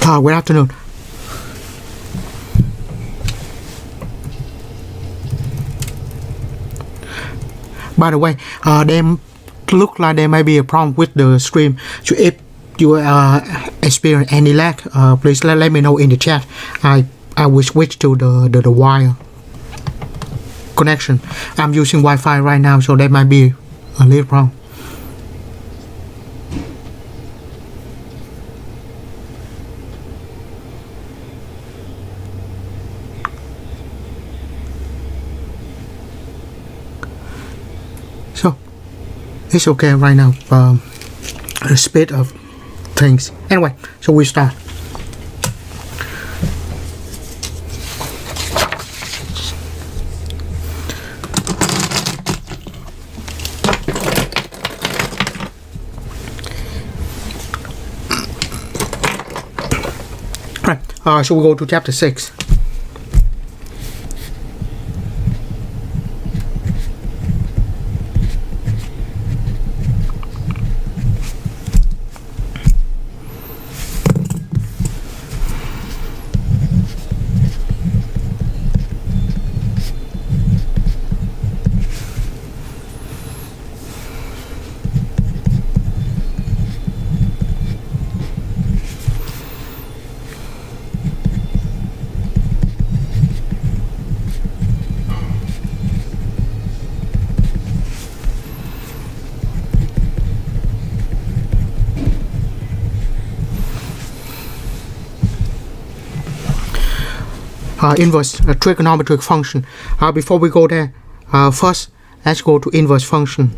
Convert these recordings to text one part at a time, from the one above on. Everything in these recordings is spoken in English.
Good afternoon. By the way, there look like there might be a problem with the stream. So if you experience any lag, please let me know in the chat. I will switch to the wire connection. I'm using Wi-Fi right now, so there might be a little problem. So it's okay right now. The speed of things. Anyway, so we start. Right. So we go to chapter 6. Inverse trigonometric function. Before we go there, first let's go to inverse function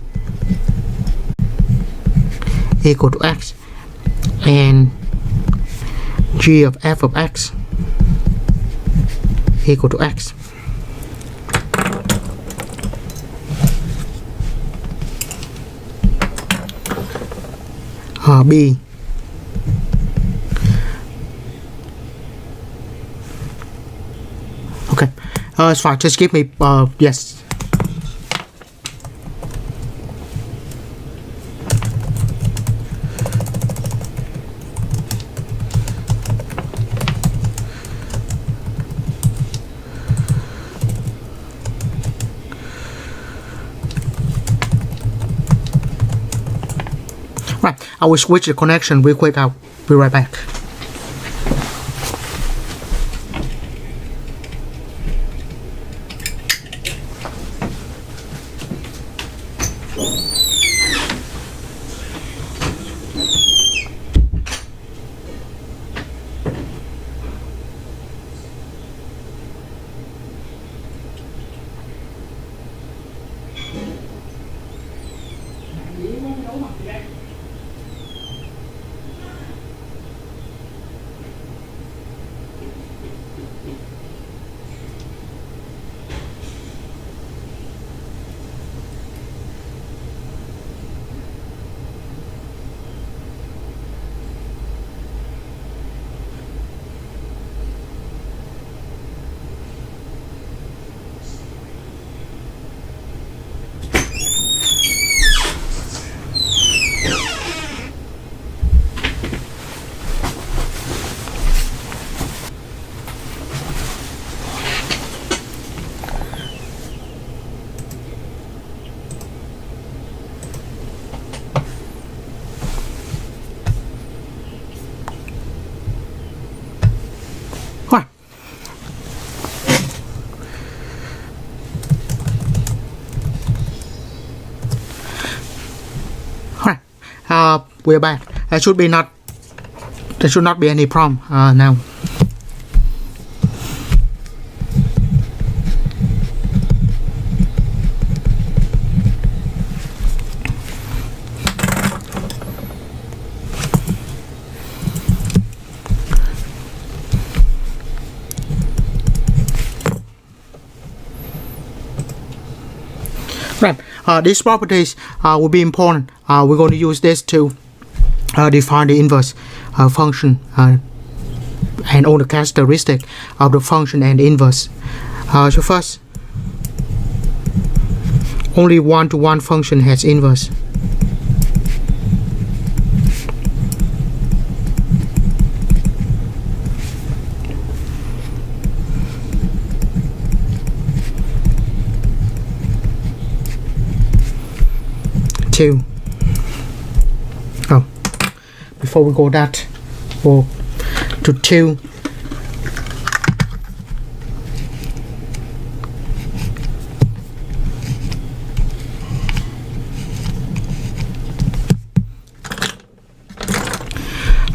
equal to x and g of f of x equal to x. B okay, it's fine. Just give me yes. Right, I will switch the connection real quick. I'll be right back. We're back. There should not be any problem now. Right. These properties will be important. We're going to use this to define the inverse function and all the characteristic of the function and the inverse. So first, only one-to-one function has inverse. 2. Oh, before we go that, go to 2.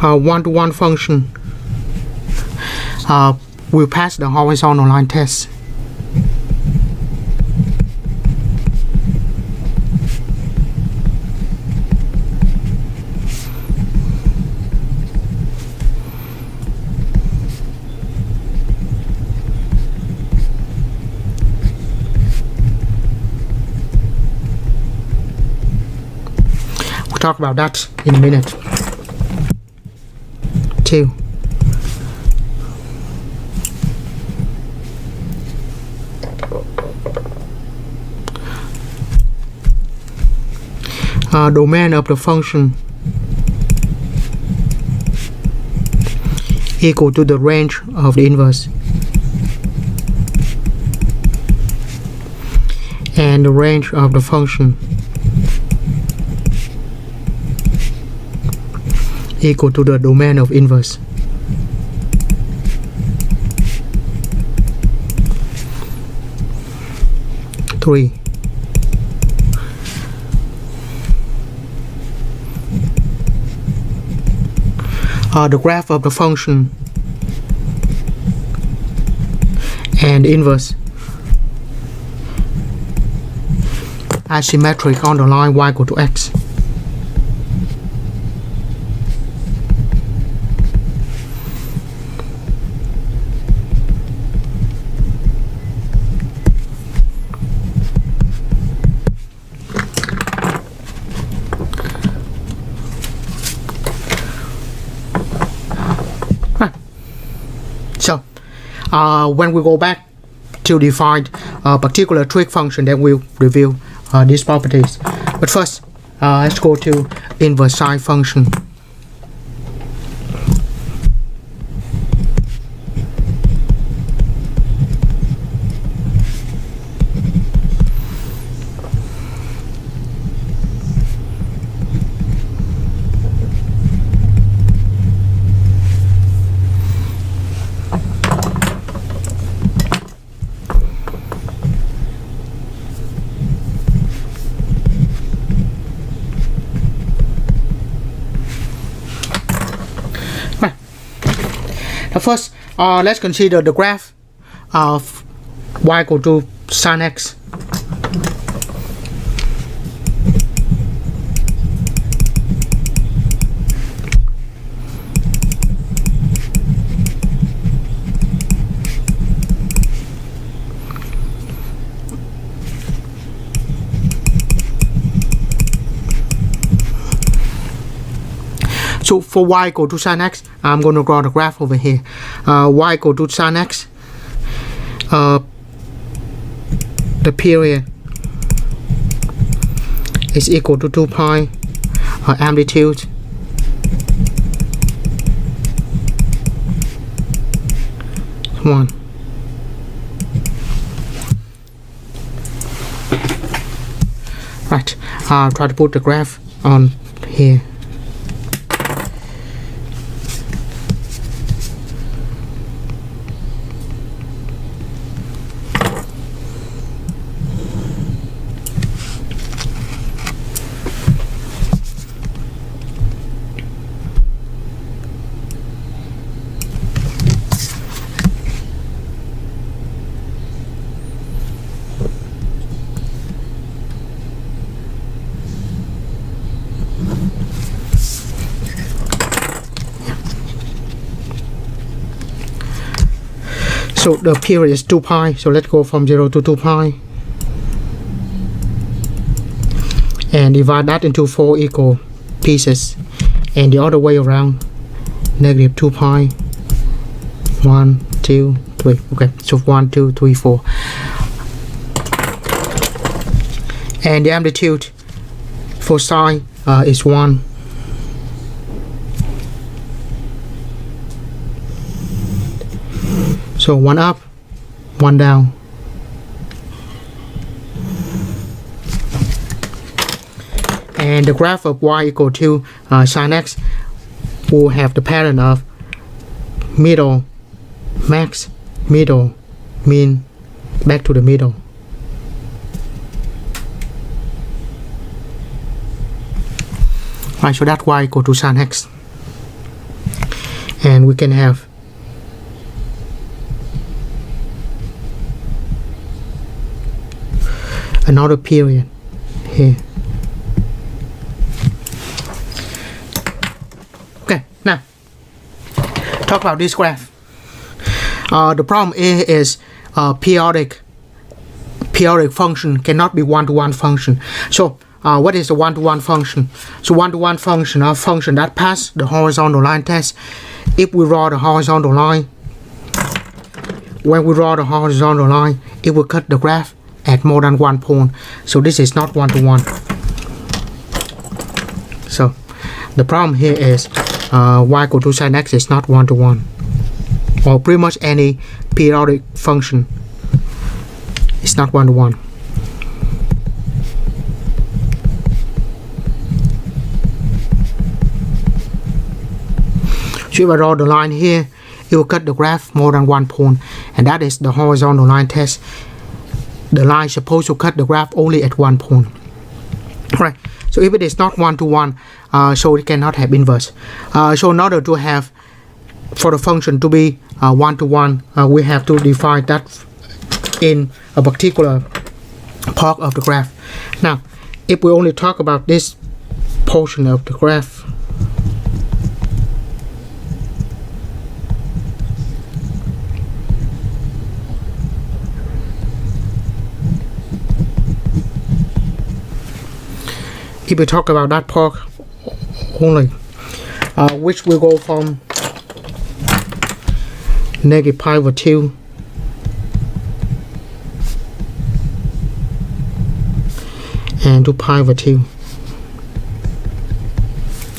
One-to-one function will pass the horizontal line test. We'll talk about that in a minute. 2. Domain of the function equal to the range of the inverse, and the range of the function equal to the domain of inverse. Three. The graph of the function and inverse asymmetric on the line y equal to x. So, when we go back to define a particular trig function, then we'll review these properties. But first, let's go to inverse sine function. First, let's consider the graph of y equal to sine x. So for y equal to sine x, I'm going to draw the graph over here. Y equal to sine x, the period is equal to 2 pi amplitude one. Right, I'll try to put the graph on here. So the period is 2 pi, so let's go from 0 to 2 pi and divide that into 4 equal pieces, and the other way around, negative 2 pi, 1, 2, 3. Okay, so 1, 2, 3, 4. And the amplitude for sine is 1. So 1 up, 1 down. and the graph of y equal to sine x will have the pattern of middle, max, middle, mean, back to the middle. Right, so that y equal to sine x, and we can have another period here. Okay, now talk about this graph. The problem is periodic function cannot be one-to-one function. So what is a one-to-one function? So one-to-one function, a function that pass the horizontal line test. If we draw the horizontal line, when we draw the horizontal line, it will cut the graph at more than one point. So this is not one-to-one. So the problem here is y equal to sine x is not one-to-one, or pretty much any periodic function is not one-to-one. So if I draw the line here, it will cut the graph more than one point, and that is the horizontal line test. The line is supposed to cut the graph only at one point. Right. So if it is not one-to-one, so it cannot have inverse. So in order to have, for the function to be one-to-one, we have to define that in a particular part of the graph. Now, if we only talk about this portion of the graph, if we talk about that part only, which will go from negative pi over 2 and to pi over 2.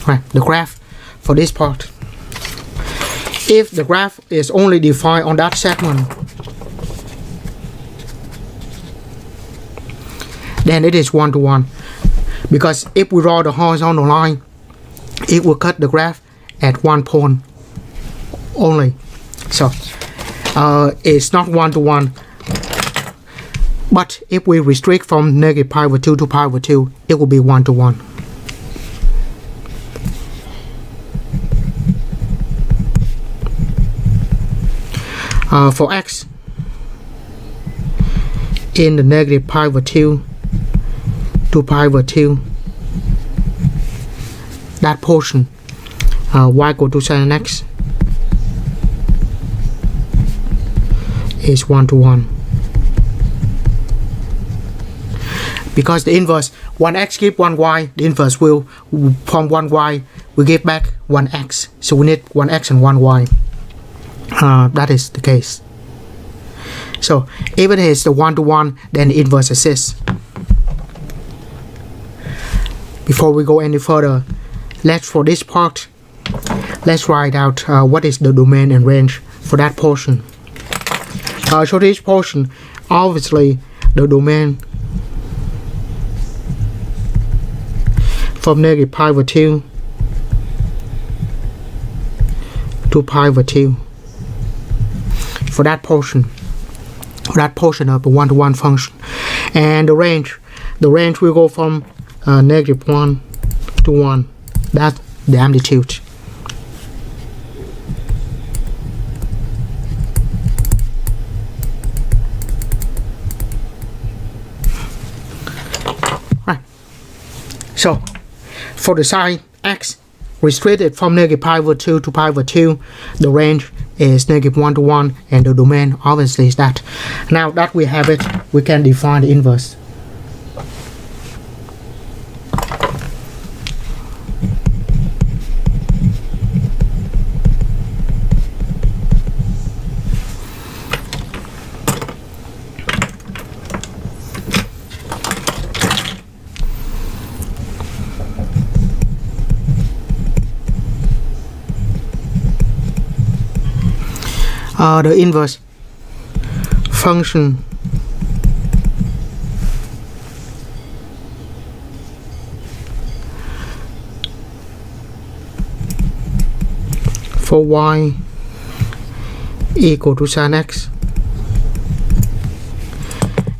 Right, the graph for this part. If the graph is only defined on that segment, then it is one-to-one. Because if we draw the horizontal line, it will cut the graph at one point only. So it's not one-to-one. But if we restrict from negative pi over 2 to pi over 2, it will be one-to-one. For x in the negative pi over 2 to pi over 2, that portion y equal to sine x is one-to-one. Because the inverse, 1x give 1y, the inverse will, from 1y, we give back 1x. So we need 1x and 1y. That is the case. So if it is the one-to-one, then the inverse exists. Before we go any further, for this part, let's write out what is the domain and range for that portion. So this portion, obviously the domain from negative pi over 2 to pi over 2 for that portion of the one-to-one function. And the range will go from negative 1 to 1. That's the amplitude. Right. So for the sine x restricted from negative pi over 2 to pi over 2, the range is negative 1 to 1, and the domain obviously is that. Now that we have it, we can define the inverse. The inverse function for y equal to sine x,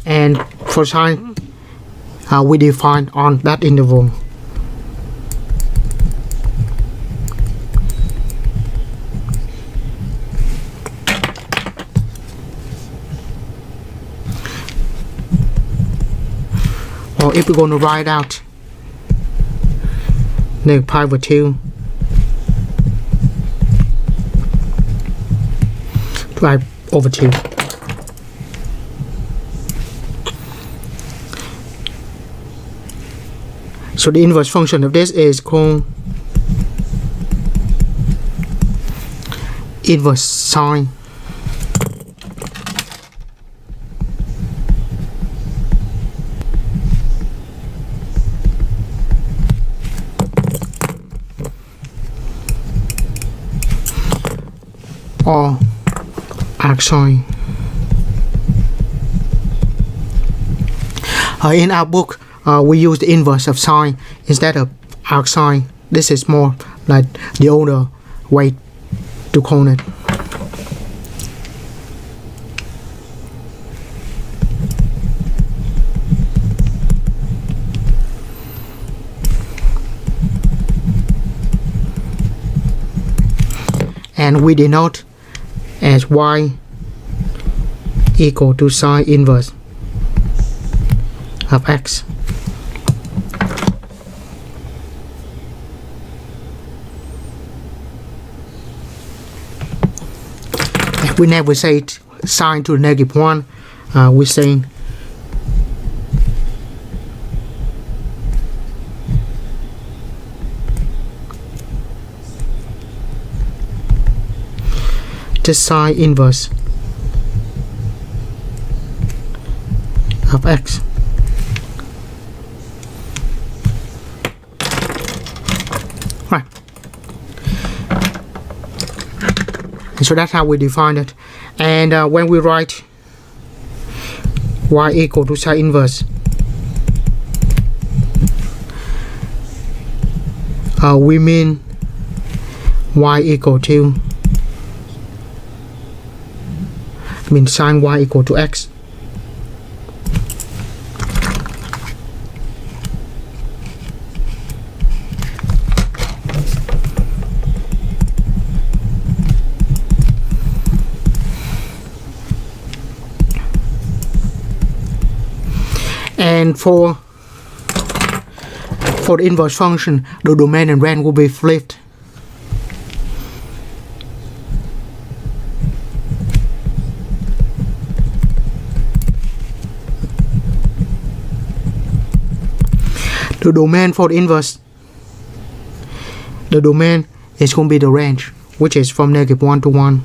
and for sine we define on that interval. Or if we're going to write out negative pi over 2 pi over 2. So the inverse function of this is called inverse sine. Or arc sine. In our book, we use the inverse of sine instead of arc sine. This is more like the older way to call it. And we denote as y equal to sine inverse of x. We never say sine to the negative 1, we're saying the sine inverse of x. Right. And so that's how we define it. And when we write y equal to sine inverse, we mean y equal to sine y equal to x. And for the inverse function, the domain and range will be flipped. The domain for the inverse, the domain is going to be the range, which is from negative 1 to 1.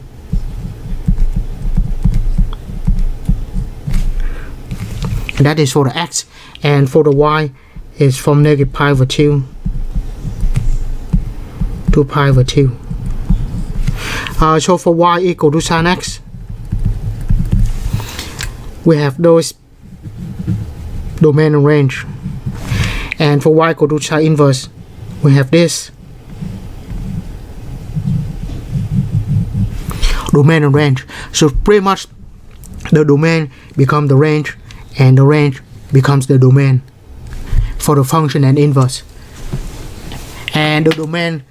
And that is for the x, and for the y is from negative pi over 2 to pi over 2. So for y equal to sine x, we have those domain and range. And for y equal to sine inverse, we have this domain and range. So pretty much the domain becomes the range, and the range becomes the domain for the function and inverse. And the domain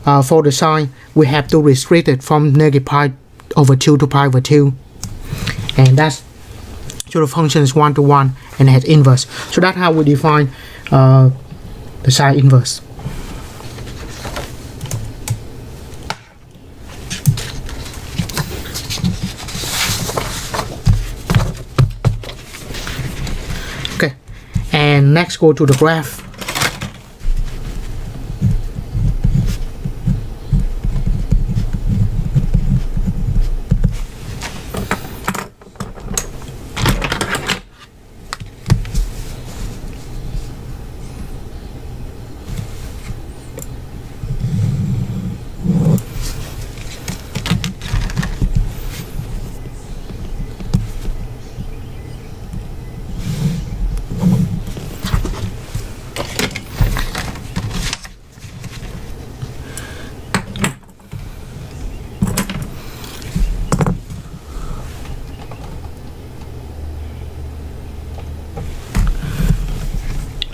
for the sine, we have to restrict it from negative pi over 2 to pi over 2. And that's, so the function is 1 to 1 and has inverse. So that's how we define the sine inverse. Okay, and next go to the graph.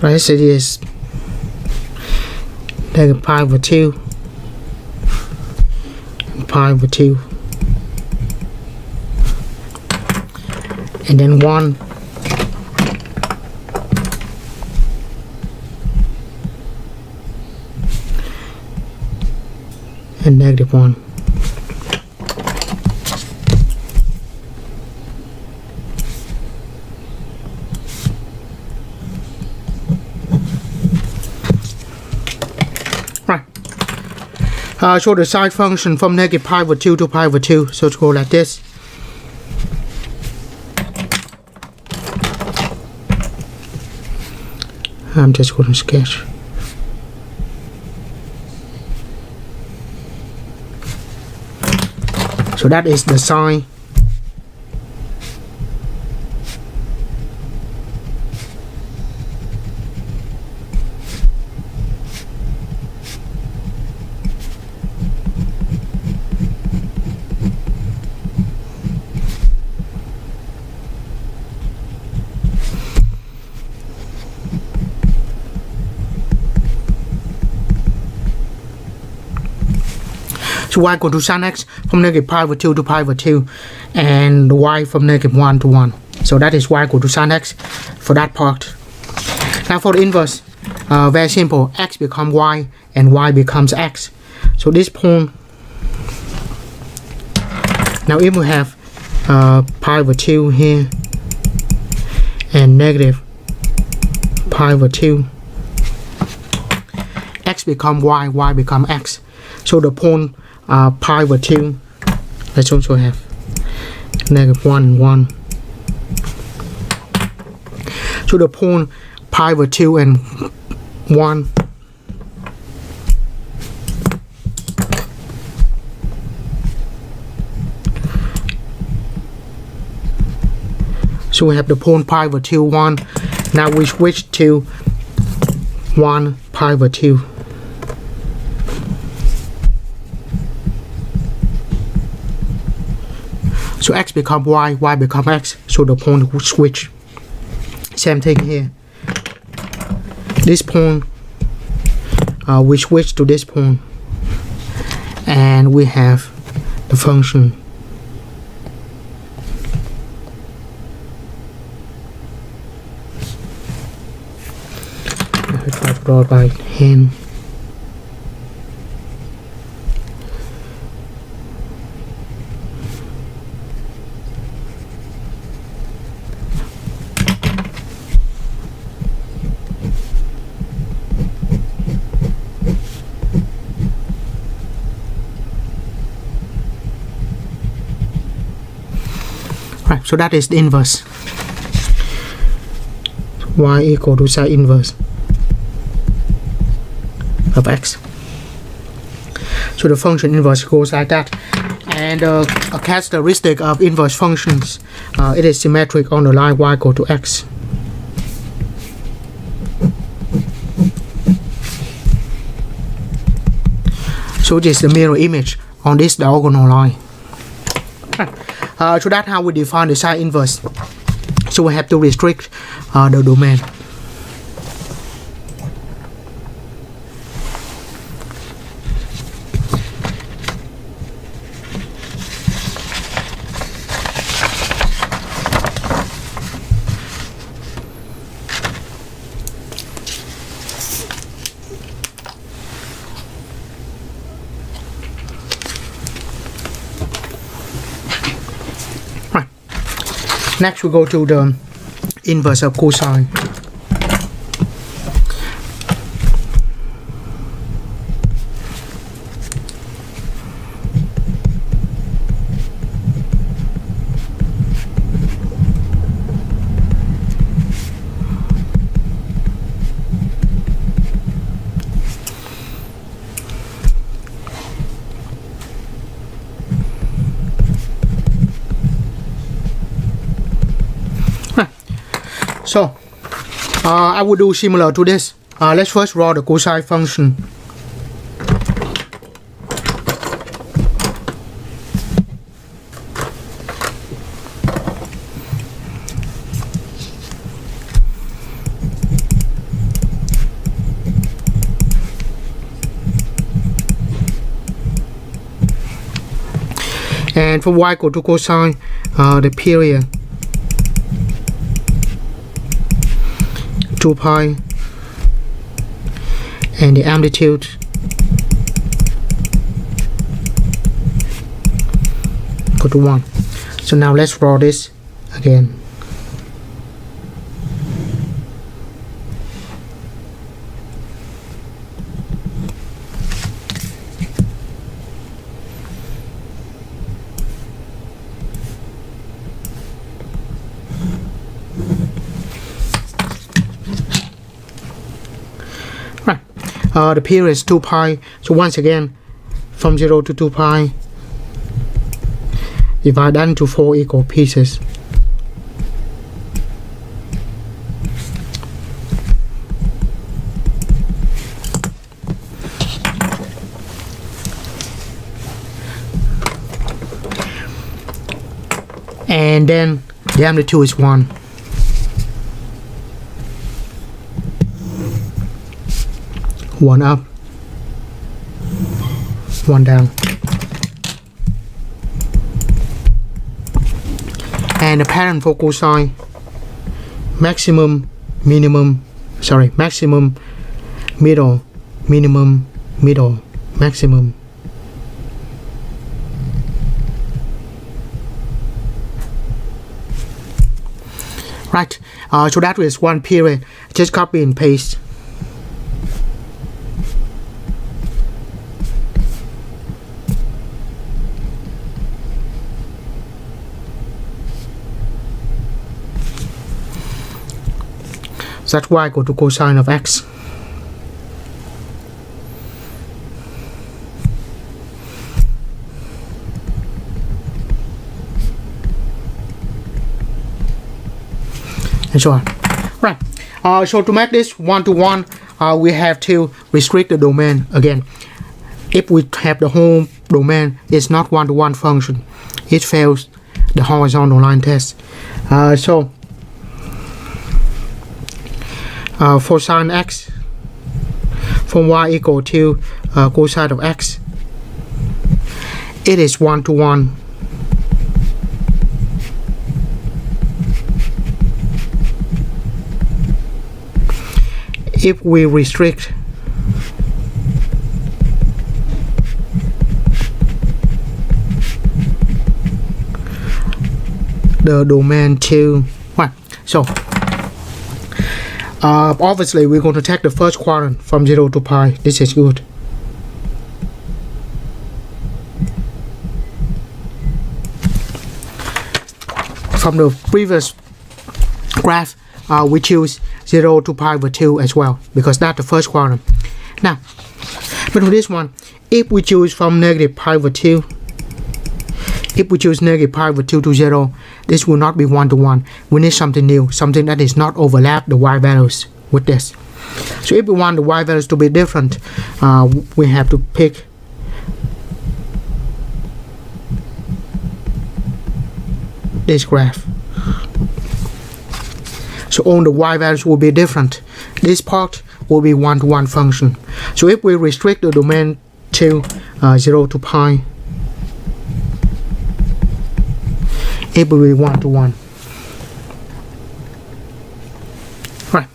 right? So it is negative pi over 2, pi over 2, and then 1, and negative 1. Show the side function from negative pi over 2 to pi over 2. So to go like this. I'm just going to sketch. So that is the sine. So y equal to sin x from negative pi over 2 to pi over 2, and y from negative 1 to 1. So that is y equal to sin x for that part. Now for the inverse, very simple. X becomes y and y becomes x. So this point, now if we have pi over 2 here and negative pi over 2, x become y, y become x. So the point pi over 2, let's also have negative 1, 1. So the point pi over 2 and 1. So we have the point pi over 2, 1. Now we switch to 1 pi over 2. So x become y, y become x. So the point will switch. Same thing here. This point, we switch to this point, and we have the function. I try to draw it by hand. Right, so that is the inverse. Y equal to sine inverse of x. So the function inverse goes like that. And a characteristic of inverse functions, it is symmetric on the line y equal to x. So this is the mirror image on this diagonal line. So that's how we define the sine inverse. So we have to restrict the domain. Next we go to the inverse of cosine. So I will do similar to this. Let's first draw the cosine function. And for y equal to cosine, the period 2 pi, and the amplitude equal to 1. So now let's draw this again. The period is 2 pi, so once again from 0 to 2 pi, divide that into 4 equal pieces. And then the amplitude is 1. One up, one down. And the pattern for cosine, maximum, minimum, maximum, middle, minimum, middle, maximum. Right, so that is one period. Just copy and paste. So that's y equal to cosine of x. And so on. Right. So to make this 1 to 1, we have to restrict the domain again. If we have the whole domain, it's not 1 to 1 function. It fails the horizontal line test. For sine x, from y equal to cosine of x, it is 1 to 1. If we restrict the domain to 1, so obviously we're going to take the first quadrant from 0 to pi. This is good. From the previous graph, we choose 0 to pi over 2 as well, because that's the first quadrant. Now, but for this one, if we choose from negative pi over 2, if we choose negative pi over 2 to 0, this will not be 1 to 1. We need something new, something that is not overlap the y values with this. So if we want the y values to be different, we have to pick this graph. So all the y values will be different. This part will be 1 to 1 function. So if we restrict the domain to 0 to pi, it will be 1 to 1. Right.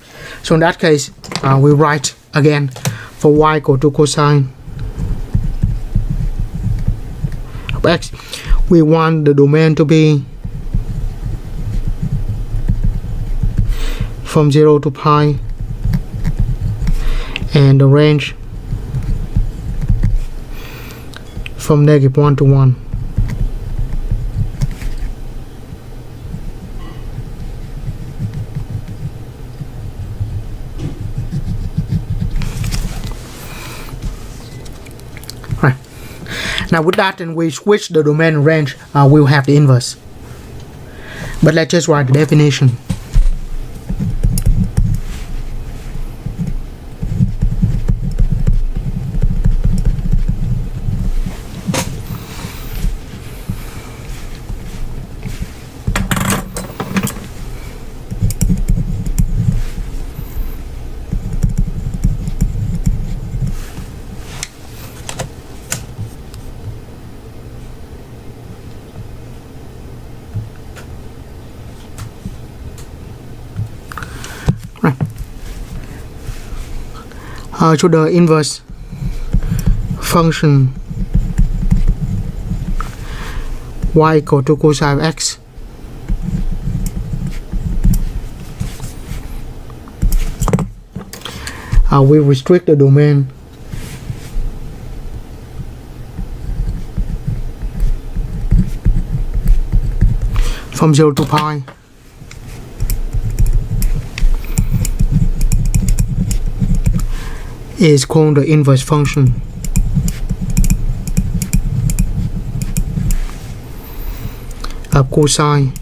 So in that case, we write again for y equal to cosine of x. We want the domain to be from 0 to pi, and the range from negative 1 to 1. Right. Now with that, and we switch the domain and range, we'll have the inverse. But let's just write the definition. to the inverse function y equal to cosine of x. We restrict the domain from 0 to pi. Is called the inverse function of cosine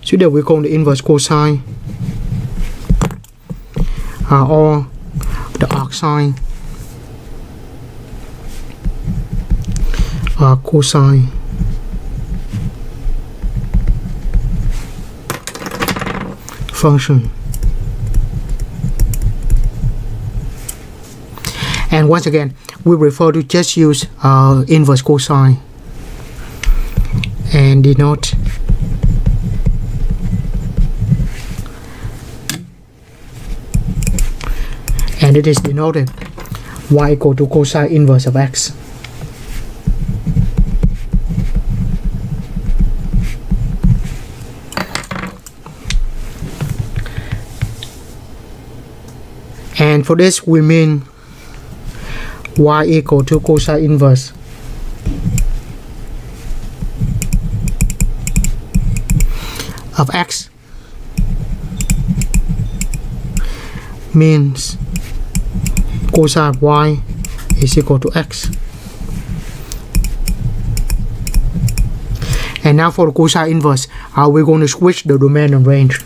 so that we call the inverse cosine or the arcsine cosine function. And once again, we prefer to just use inverse cosine and denote and it is denoted y equal to cosine inverse of x. And for this we mean y equal to cosine inverse of x means cosine of y is equal to x. And now for the cosine inverse, we're going to switch the domain and range.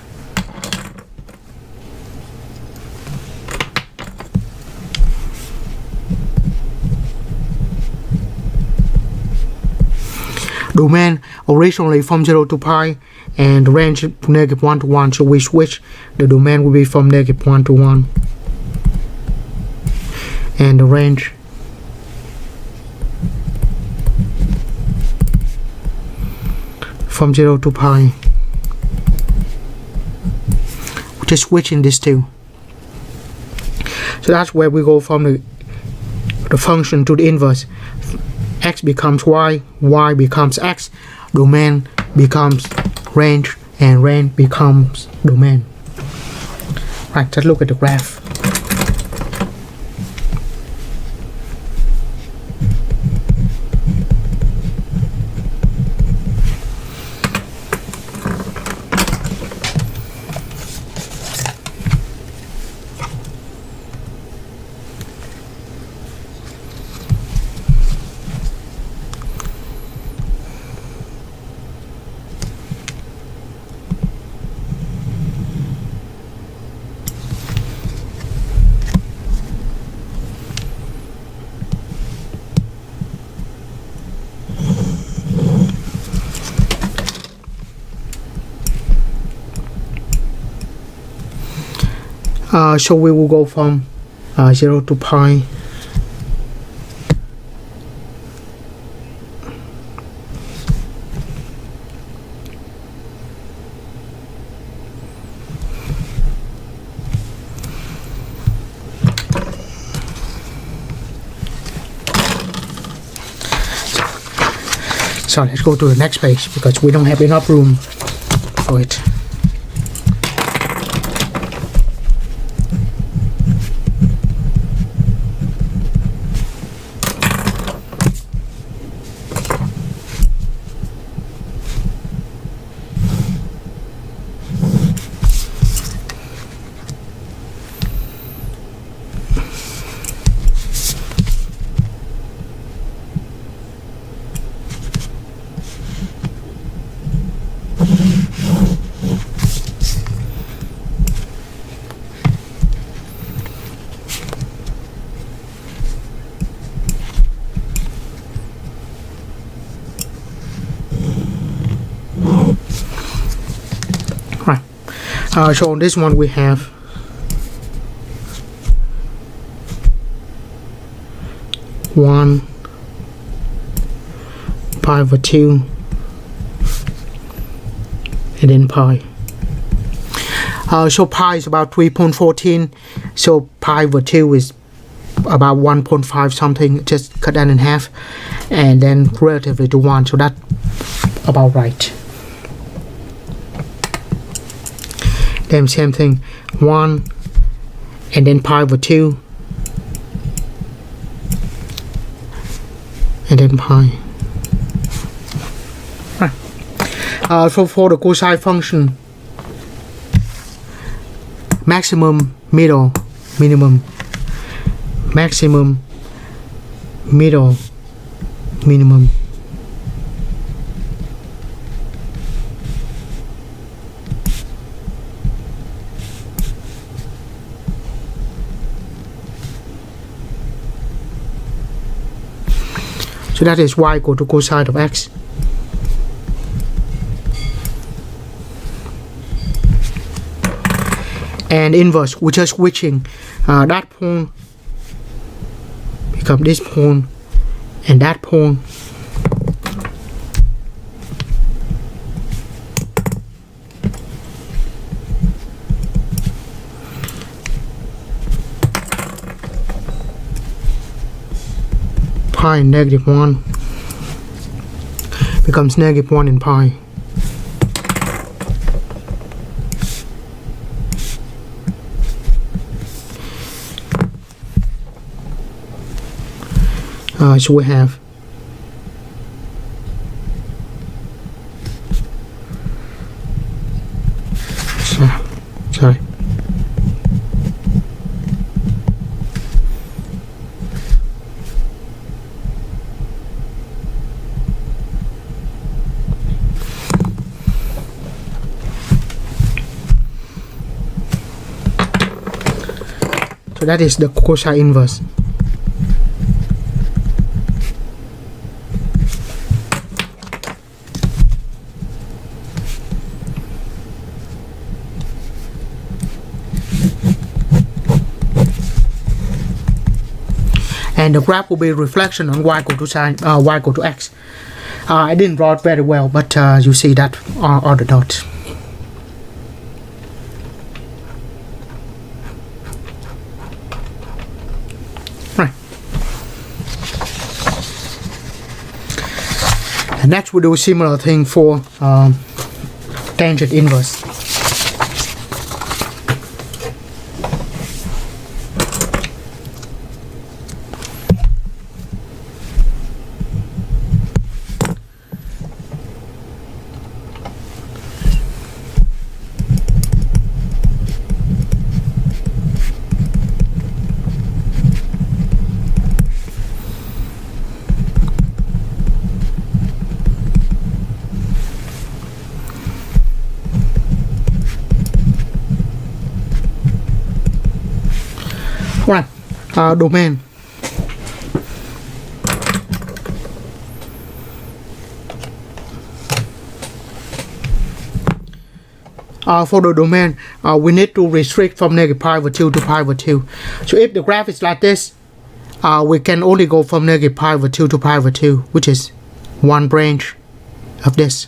Domain originally from 0 to pi and range from -1 to 1, so we switch the domain will be from -1 to 1 and the range from 0 to pi. We're just switching these two, so that's where we go from the function to the inverse. X becomes y, y becomes x, domain becomes range, and range becomes domain. Right, let's look at the graph. So we will go from 0 to pi. So let's go to the next page because we don't have enough room for it. So on this one we have pi over 2 and then pi. So pi is about 3.14, so pi over 2 is about 1.5 something, just cut that in half, and then relatively to 1, so that's about right. Then same thing, 1 and then pi over 2 and then pi. Right. So for the cosine function, maximum, middle, minimum, maximum, middle, minimum. So that is y equal to cosine of x. And inverse, we're just switching that point become this point and that point. Pi negative 1 becomes negative 1 in pi. So we have sorry. So that is the cosine inverse. And the graph will be a reflection on y equal to sine, y equal to x. I didn't draw it very well, but you see that on the dot. Right. And next we'll do a similar thing for tangent inverse. Right, domain. For the domain, we need to restrict from negative pi over 2 to pi over 2. So if the graph is like this, we can only go from negative pi over 2 to pi over 2, which is one branch of this.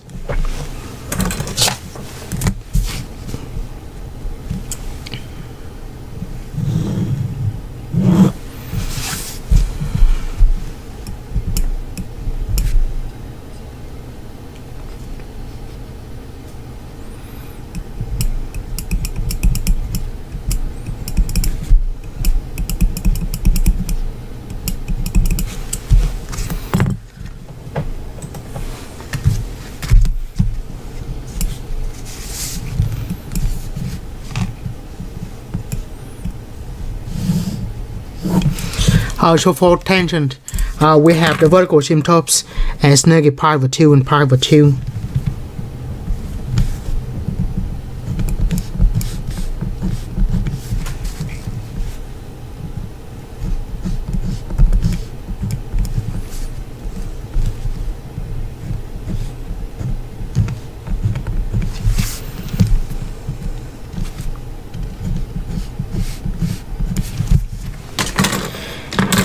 So for tangent, we have the vertical asymptotes as negative pi over 2 and pi over 2.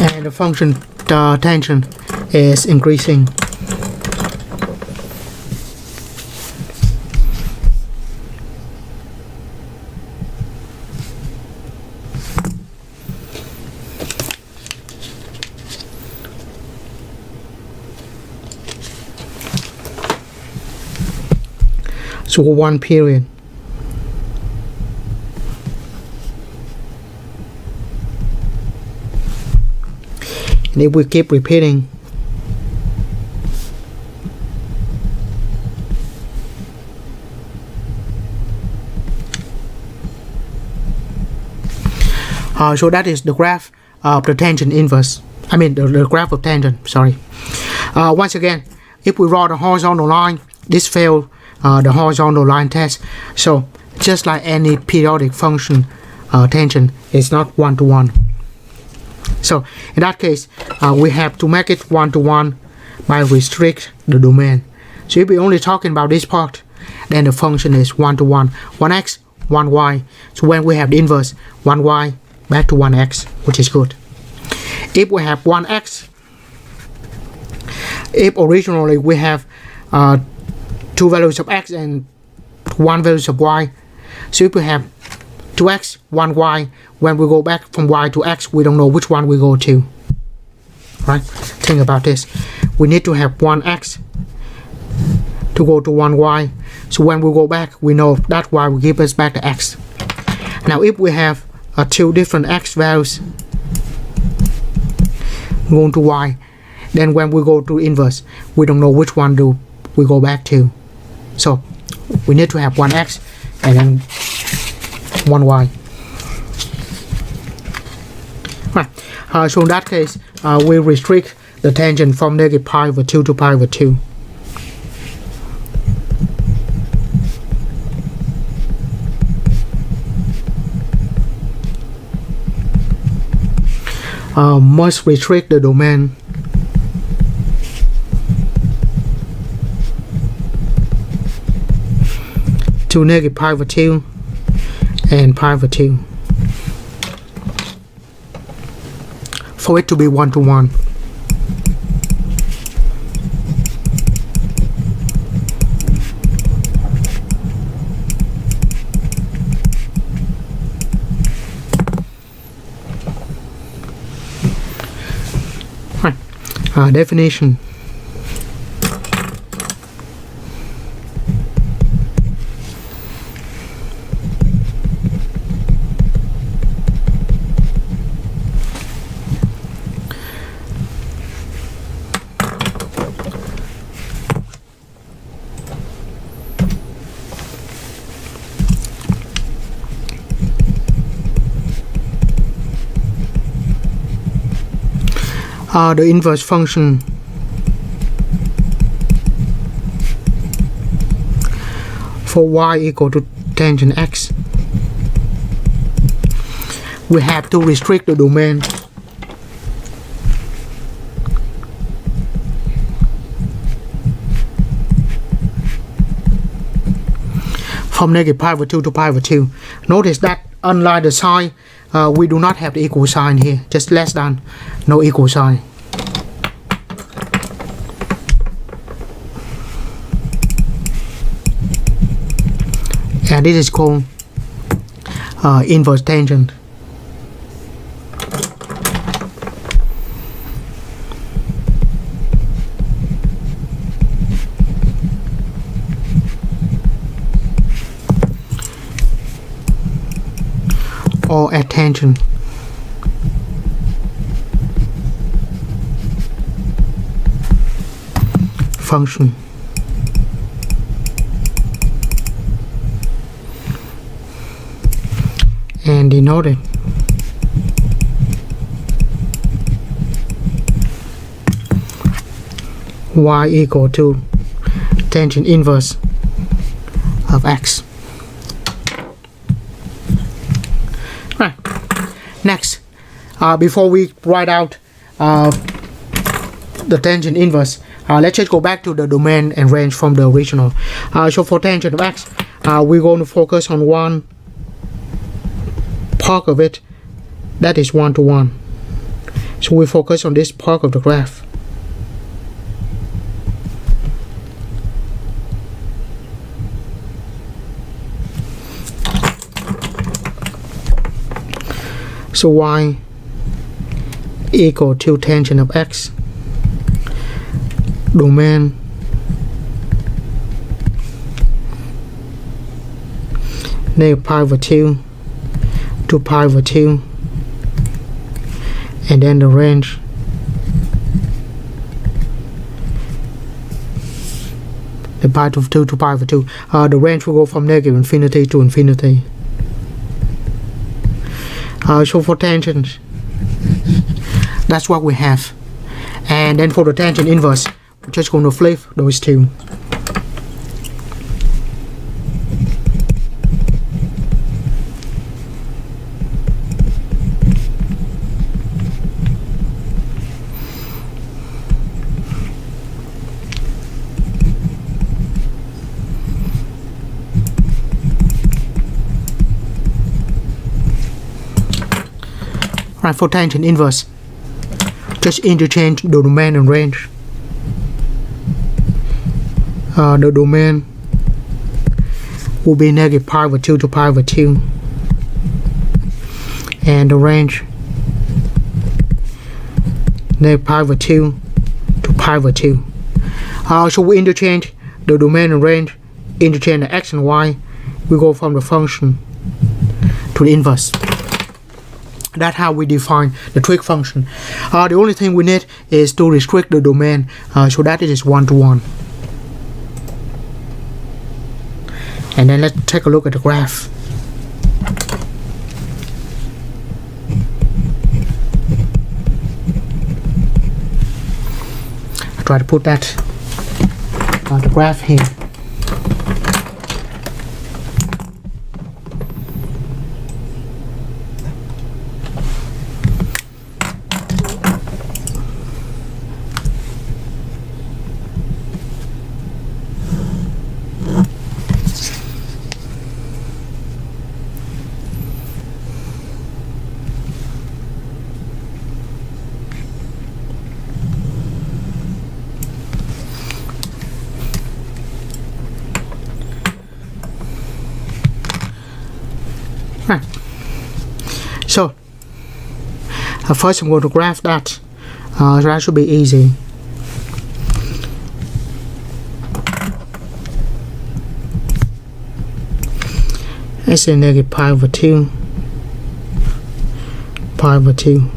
And the function tangent is increasing. So 1 period. And if we keep repeating, so that is the graph of the tangent inverse. I mean the graph of tangent, sorry. Once again, if we draw the horizontal line, this failed the horizontal line test. So just like any periodic function, tangent is not one-to-one. So in that case, we have to make it one-to-one by restrict the domain. So if we're only talking about this part, then the function is one-to-one, 1x, 1y. So when we have the inverse, 1y back to 1x, which is good. If we have 1x, if originally we have 2 values of x and 1 values of y, so if we have 2x, 1y, when we go back from y to x, we don't know which one we go to. Right? Think about this. We need to have 1x to go to 1y. So when we go back, we know that y will give us back the x. Now if we have 2 different x values going to y, then when we go to inverse, we don't know which one do we go back to. So we need to have 1x and then 1y. Right. So in that case, we restrict the tangent from negative pi over 2 to pi over 2. Must restrict the domain to negative pi over 2 and pi over 2 for it to be one-to-one. Definition. The inverse function for y equal to tangent x, we have to restrict the domain from negative pi over 2 to pi over 2. Notice that unlike the sine, we do not have the equal sign here, just less than, no equal sign. And this is called inverse tangent. Or at tangent. Function. And denoted y equal to tangent inverse of x. Right. Next, before we write out the tangent inverse, let's just go back to the domain and range from the original. So for tangent of x, we're going to focus on one part of it that is one-to-one. So we focus on this part of the graph. So y equal to tangent of x, domain negative pi over 2 to pi over 2, and then the range the pi of 2 to pi over 2. The range will go from negative infinity to infinity. So for tangent, that's what we have. And then for the tangent inverse, we're just going to flip those two. Right, for tangent inverse, just interchange the domain and range. The domain will be negative pi over 2 to pi over 2, and the range negative pi over 2 to pi over 2. So we interchange the domain and range, interchange the x and y. We go from the function to the inverse. That's how we define the trig function. The only thing we need is to restrict the domain so that it is 1 to 1. And then let's take a look at the graph. I try to put that on the graph here. Right. So first I'm going to graph that. So that should be easy. Let's say negative pi over 2, pi over 2.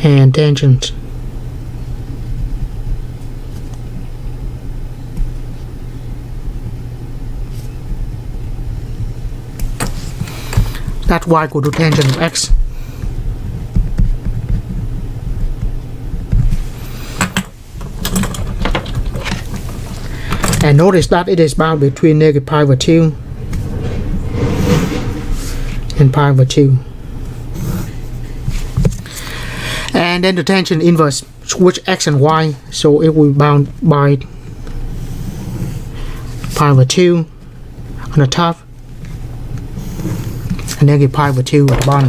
And tangent that y equal to tangent of x. And notice that it is bound between negative pi over 2 and pi over 2. And then the tangent inverse, switch x and y, so it will be bound by pi over 2 on the top and negative pi over 2 at the bottom.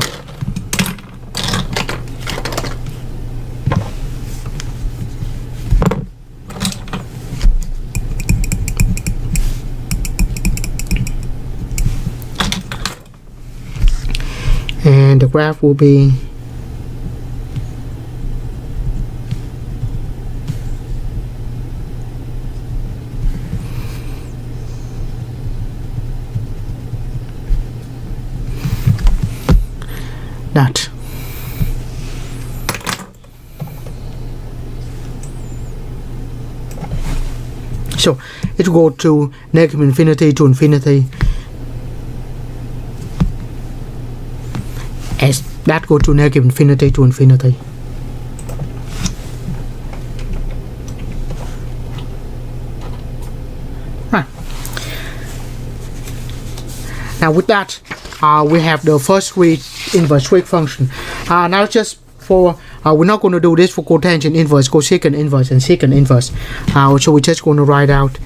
And the graph will be that. So it will go to negative infinity to infinity, as that go to negative infinity to infinity. Right. Now with that, we have the first three inverse trig function. Now just for we're not going to do this for cotangent inverse, cosecant inverse, and secant inverse. So we're just going to write out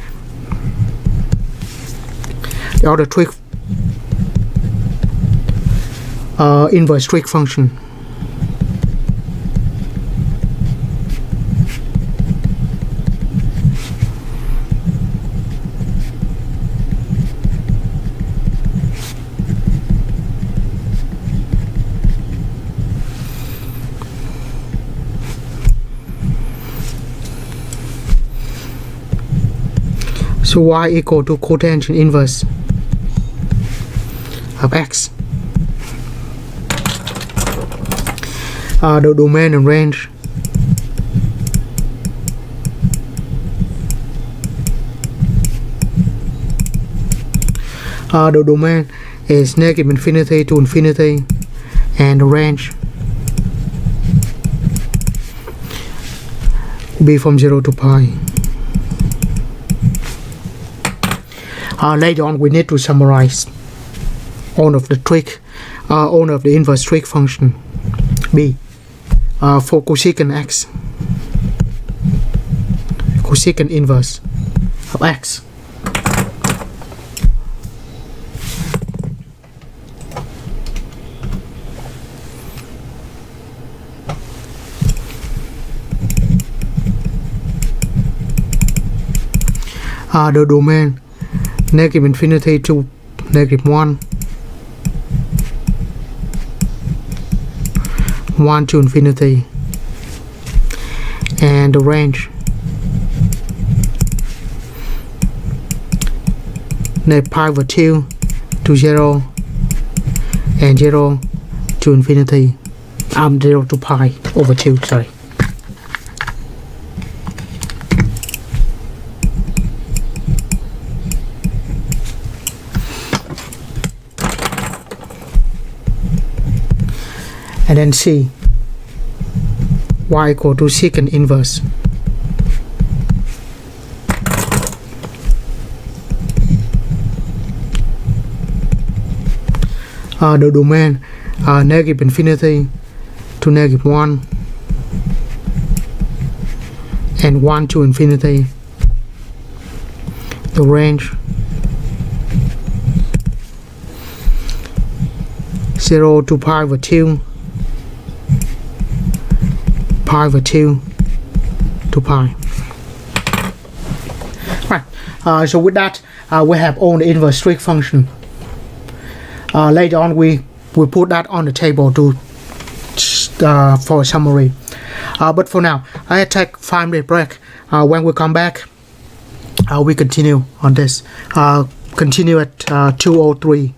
the other trig inverse trig function. So y equal to cotangent inverse of x. The domain and range the domain is negative infinity to infinity, and the range be from 0 to pi. Later on we need to summarize all of the inverse trig function b for cosecant x, cosecant inverse of x. The domain negative infinity to negative 1 to infinity, and the range negative pi over 2 to 0 and 0 to infinity, 0 to pi over 2, sorry. And then C, y equal to secant inverse. The domain negative infinity to negative 1 and 1 to infinity. The range 0 to pi over 2, pi over 2 to pi. Right. So with that, we have all the inverse trig function. Later on, we put that on the table to for a summary. But for now, I take 5-minute break. When we come back, we continue on this. Continue at 2:03.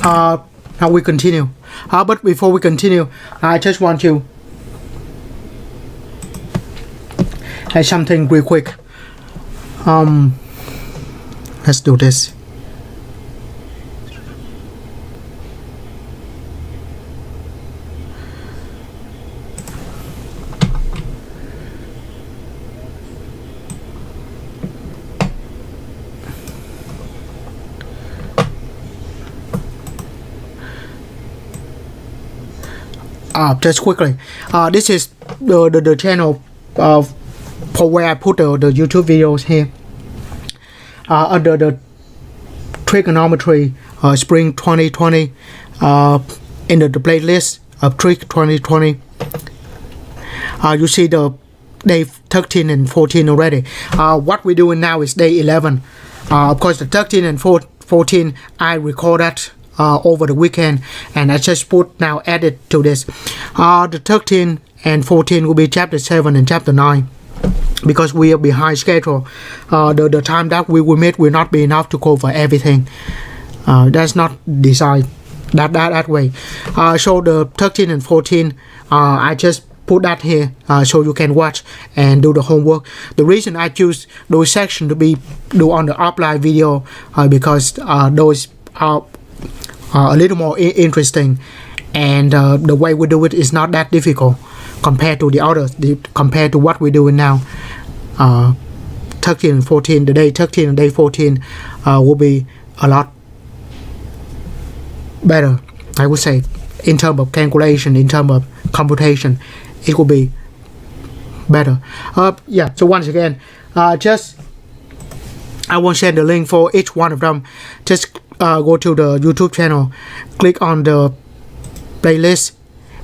now we continue. But before we continue, I just want to add something real quick. Let's do this. Just quickly, this is the channel for where I put the YouTube videos here under the Trigonometry Spring 2020 in the playlist of Trig 2020. You see the day 13 and 14 already. What we're doing now is day 11. Of course, the 13 and 14 I record that over the weekend, and I just put now added to this. The 13 and 14 will be chapter 7 and chapter 9, because we are behind schedule. The time that we will meet will not be enough to cover everything. That's not designed that way. So the 13 and 14, I just put that here so you can watch and do the homework. The reason I choose those sections to be do on the offline video because those are a little more interesting, and the way we do it is not that difficult compared to the others, compared to what we're doing now. 13 and 14, the day 13 and day 14 will be a lot better, I would say, in terms of calculation, in terms of computation. It will be better. Yeah, so once again, just I will send the link for each one of them. Just go to the YouTube channel, click on the playlist,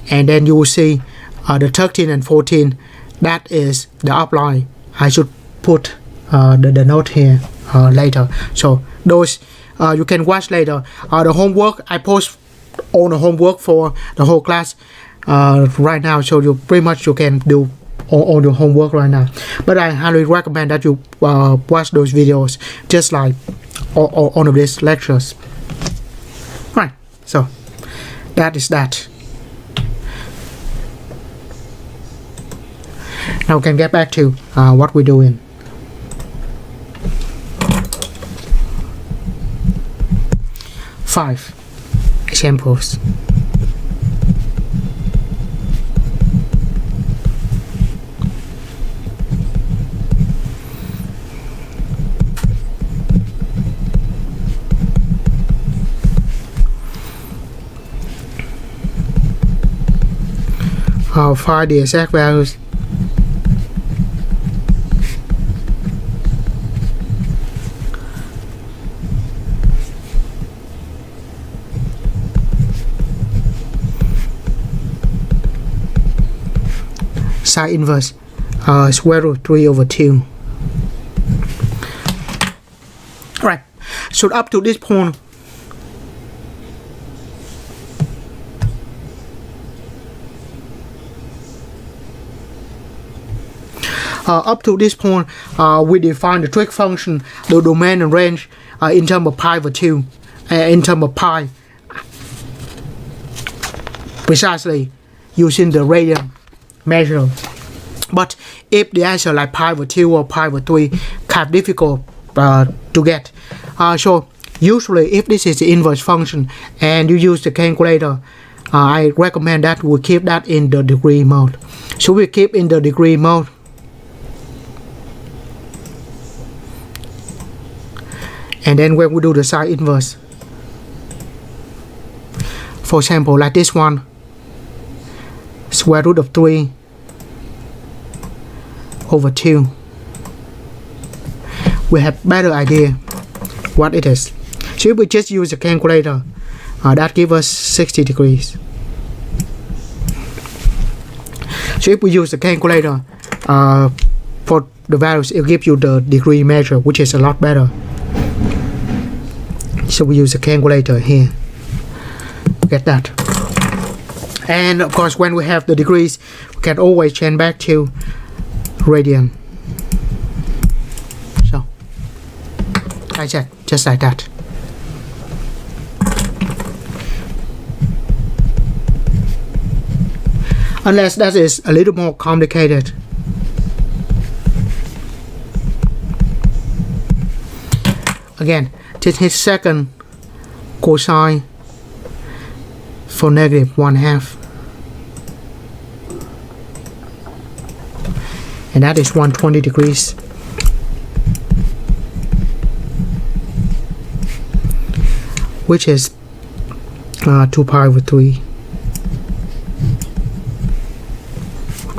and then you will see the 13 and 14. That is the outline. I should put the note here later, so those you can watch later. The homework, I post all the homework for the whole class right now, so you pretty much you can do all your homework right now. But I highly recommend that you watch those videos just like all of these lectures. Right, so that is that. Now we can get back to what we're doing. Five examples. Find the exact values. Sine inverse square root 3/2. Right, so up to this point, we define the trig function, the domain and range in terms of pi over 2, in terms of pi, precisely using the radian measure. But if the answer like pi over 2 or pi over 3, kind of difficult to get. So usually if this is the inverse function and you use the calculator, I recommend that we keep that in the degree mode. So we keep in the degree mode. And then when we do the sine inverse, for example like this one, square root of 3/2, we have better idea what it is. So if we just use a calculator, that gives us 60 degrees. So if we use the calculator for the values, it will give you the degree measure, which is a lot better. So we use the calculator here. Get that. And of course, when we have the degrees, we can always change back to radian. So I check just like that. unless that is a little more complicated. Again, just hit second cosine for negative 1/2, and that is 120 degrees. Which is 2 pi over 3,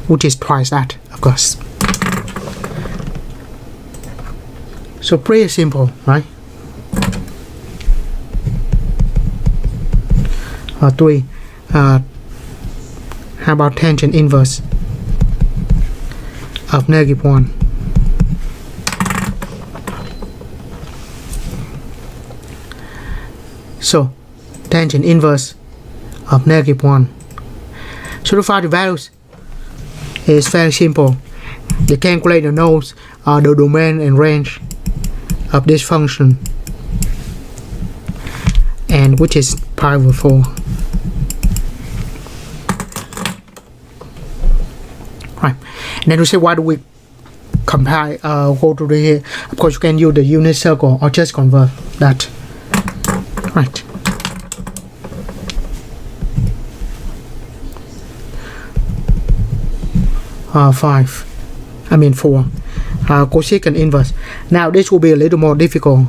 which is twice that, of course. So pretty simple, right? 3. How about tangent inverse of negative 1? So tangent inverse of negative 1. So to find the values is very simple. The calculator knows the domain and range of this function, and which is pi over 4. Right. And then we say, why do we compile go to the here? Of course, you can use the unit circle or just convert that. Right. Five. I mean 4. Cosecant inverse. Now this will be a little more difficult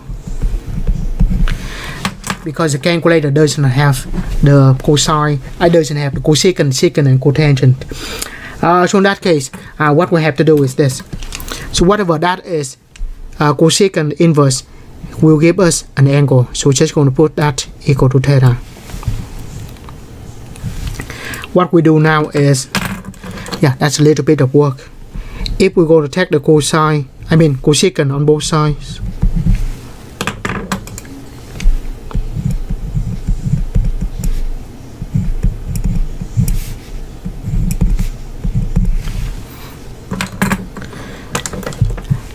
because the calculator doesn't have the cosine. Doesn't have the cosecant, secant, and cotangent. So in that case, what we have to do is this. So whatever that is, cosecant inverse will give us an angle. So we're just going to put that equal to theta. What we do now is, yeah, that's a little bit of work. If we're going to take the cosecant on both sides,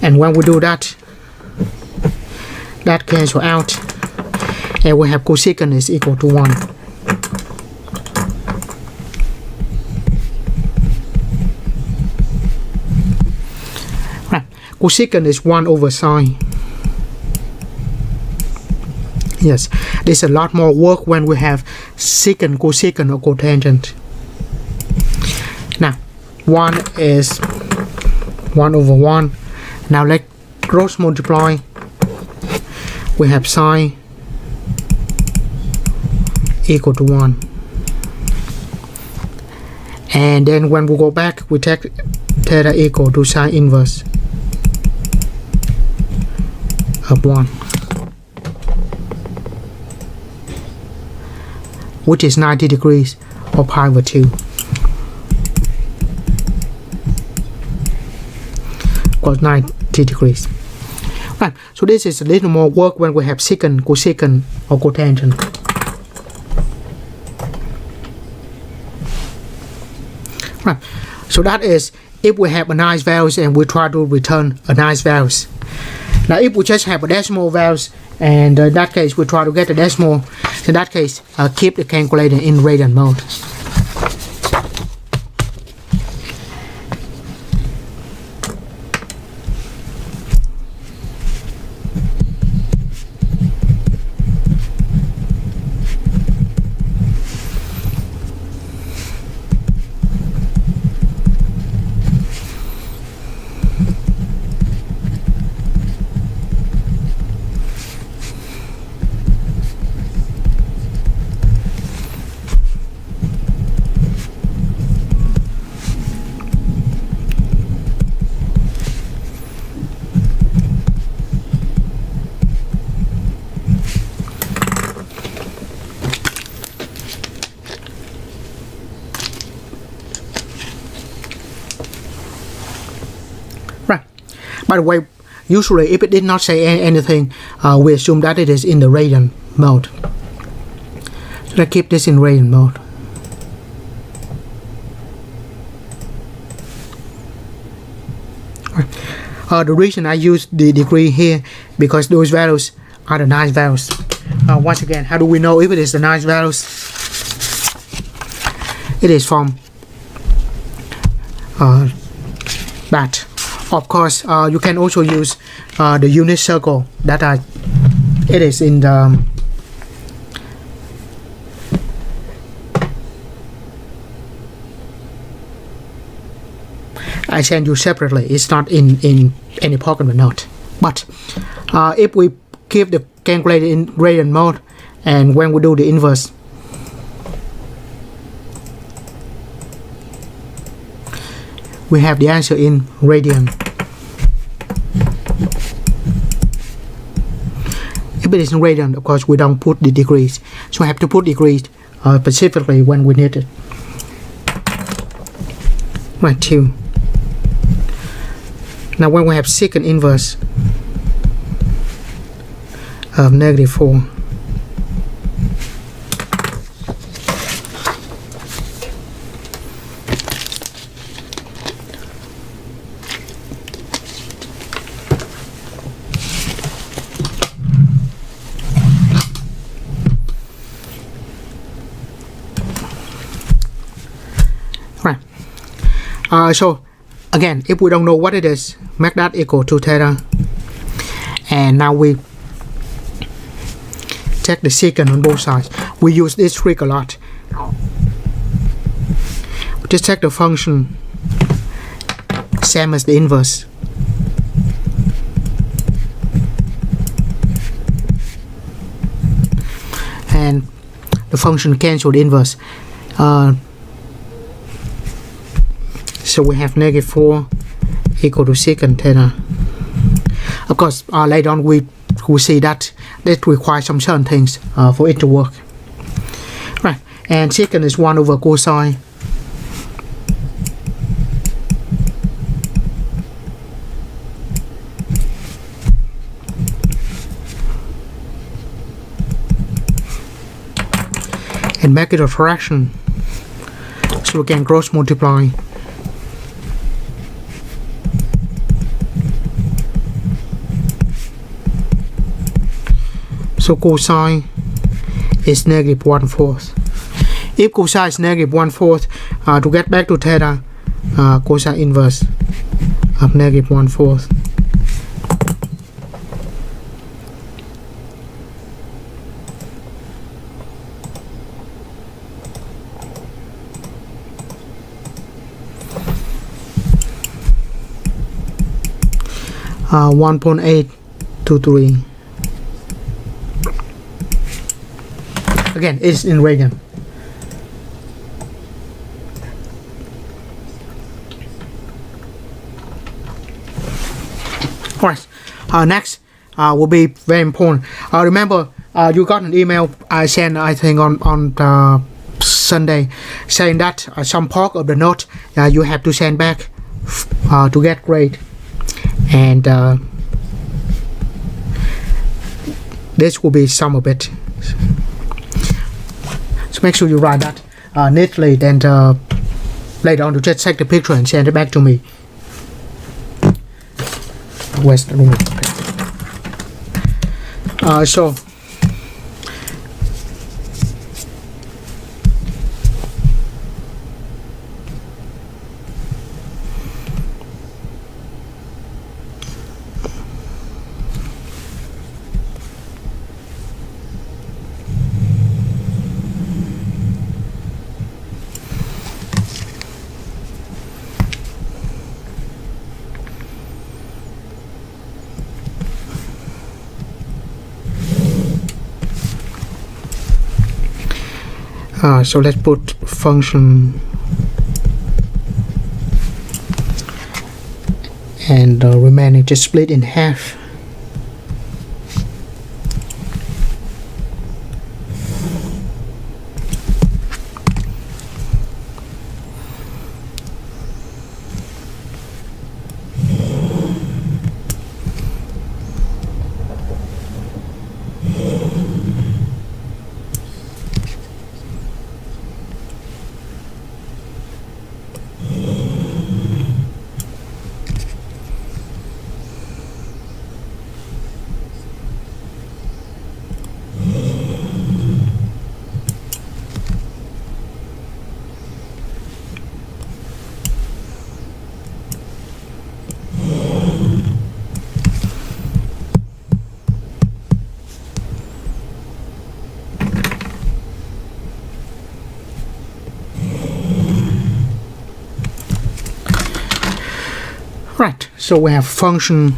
and when we do that, that cancel out, and we have cosecant is equal to 1. Cosecant is 1 over sine. Yes, there's a lot more work when we have secant, cosecant, or cotangent. Now, 1 is 1 over 1. Now let's cross multiply. We have sine equal to 1. And then when we go back, we take theta equal to sine inverse of 1, which is 90 degrees or pi over 2. Equals 90 degrees. Right, so this is a little more work when we have secant, cosecant, or cotangent. Right, so that is if we have a nice values and we try to return a nice values. Now if we just have a decimal values, and in that case we try to get the decimal, in that case keep the calculator in Radian mode. By the way, usually if it did not say anything, we assume that it is in the Radian mode. So let's keep this in Radian mode. The reason I use the degree here because those values are the nice values. Once again, how do we know if it is the nice values? It is from that. Of course, you can also use the unit circle that it is in the I send you separately. It's not in any pocket note. But if we keep the calculator in Radian mode, and when we do the inverse, we have the answer in radian. If it is in radian, of course, we don't put the degrees. So I have to put degrees specifically when we need it. Right, 2. Now when we have secant inverse of -4, so again, if we don't know what it is, make that equal to theta, and now we check the secant on both sides. We use this trick a lot. We just check the function same as the inverse. And the function cancel the inverse. So we have -4 equal to secant theta. Of course, later on we see that it requires some certain things for it to work. Right, and secant is 1 over cosine. And make it a fraction, so we can cross multiply. So cosine is -1/4. If cosine is -1/4, to get back to theta, cosine inverse of -1/4. Uh, 1.823. Again, it's in radian. Alright, next will be very important. Remember, you got an email I sent, I think, on Sunday, saying that some part of the note you have to send back to get grade. And this will be some of it. So make sure you write that neatly, then later on to just take the picture and send it back to me. Where's the room? So so let's put function and remaining just split in half. Right, so we have function,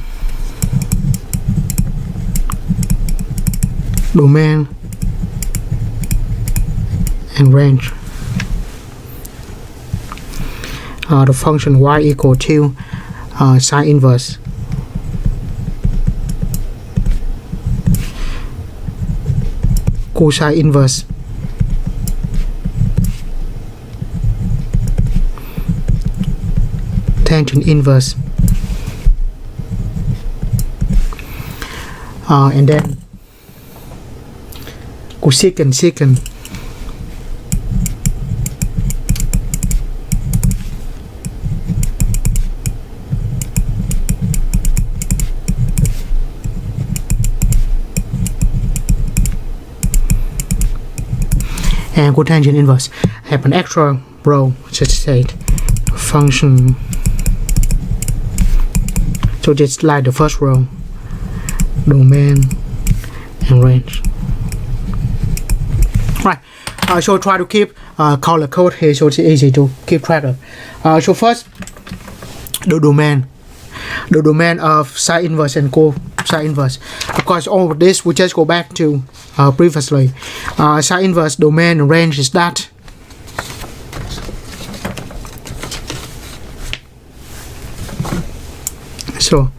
domain, and range. The function y equal to sine inverse cosine inverse tangent inverse, and then cosecant secant, and cotangent inverse. I have an extra row, just state function. So just like the first row, domain and range. Right. So try to keep color code here, so it's easy to keep track of. So first, the domain of sine inverse and cosine inverse. Of course, all of this we just go back to previously. Sine inverse, domain, and range is that. So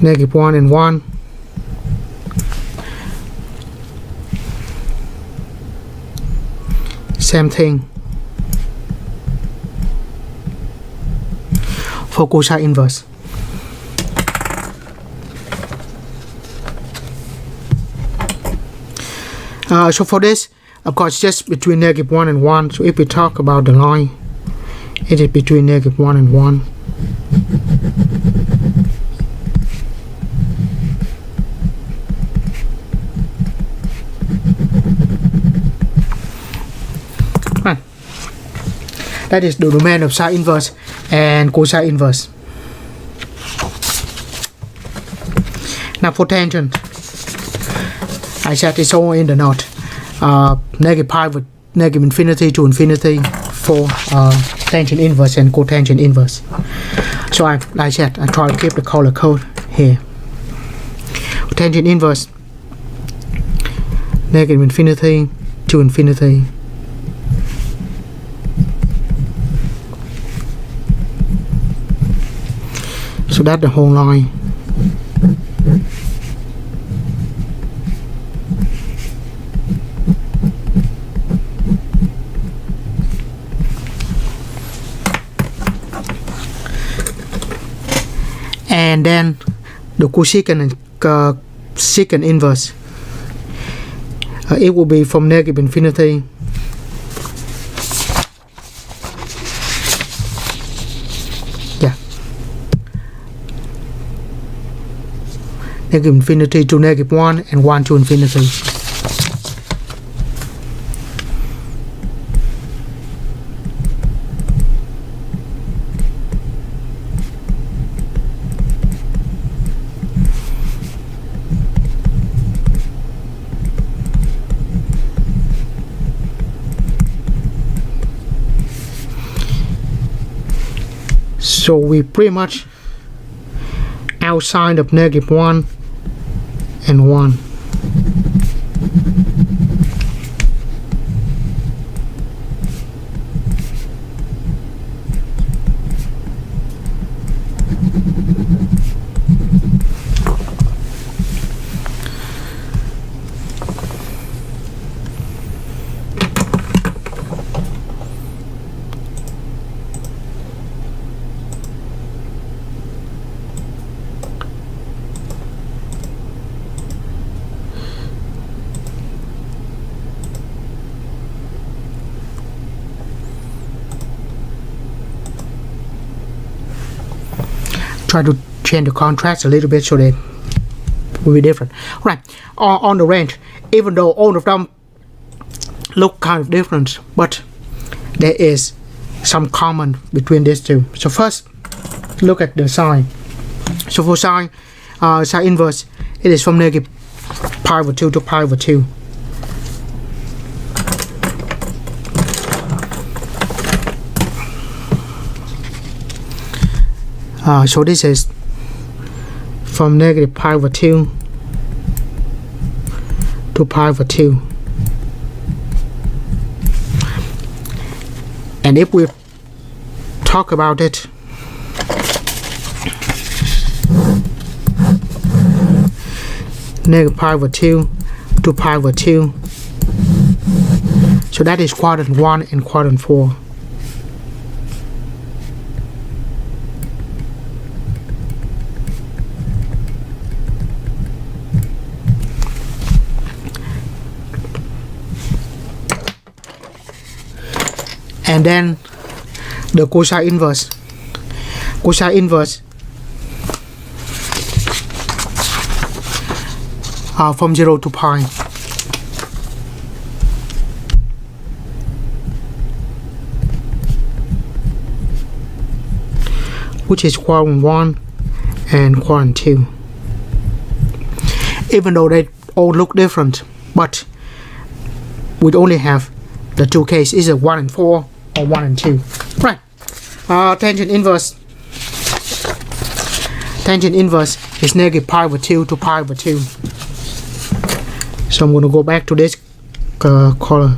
-1 and 1, same thing for cosine inverse. So for this, of course, just between -1 and 1. So if we talk about the line, it is between -1 and 1. Right. That is the domain of sine inverse and cosine inverse. Now for tangent, I said it's all in the note. Negative pi with negative infinity to infinity for tangent inverse and cotangent inverse. So like I said, I try to keep the color code here. Tangent inverse, negative infinity to infinity. So that's the whole line. And then the cosecant secant inverse, it will be from negative infinity negative infinity to -1 and 1 to infinity. So we pretty much outside of -1 and 1. Try to change the contrast a little bit so they will be different. Right, on the range, even though all of them look kind of different, but there is some common between these two. So first, look at the sine. So for sine inverse, it is from negative pi over 2 to pi over 2. So this is from negative pi over 2 to pi over 2. And if we talk about it, negative pi over 2 to pi over 2, so that is quadrant 1 and quadrant 4. And then the cosine inverse. Cosine inverse from 0 to pi. Which is quadrant 1 and quadrant 2. Even though they all look different, but we only have the two cases, either 1 and 4 or 1 and 2. Right. Tangent inverse. Tangent inverse is negative pi over 2 to pi over 2. So I'm going to go back to this color.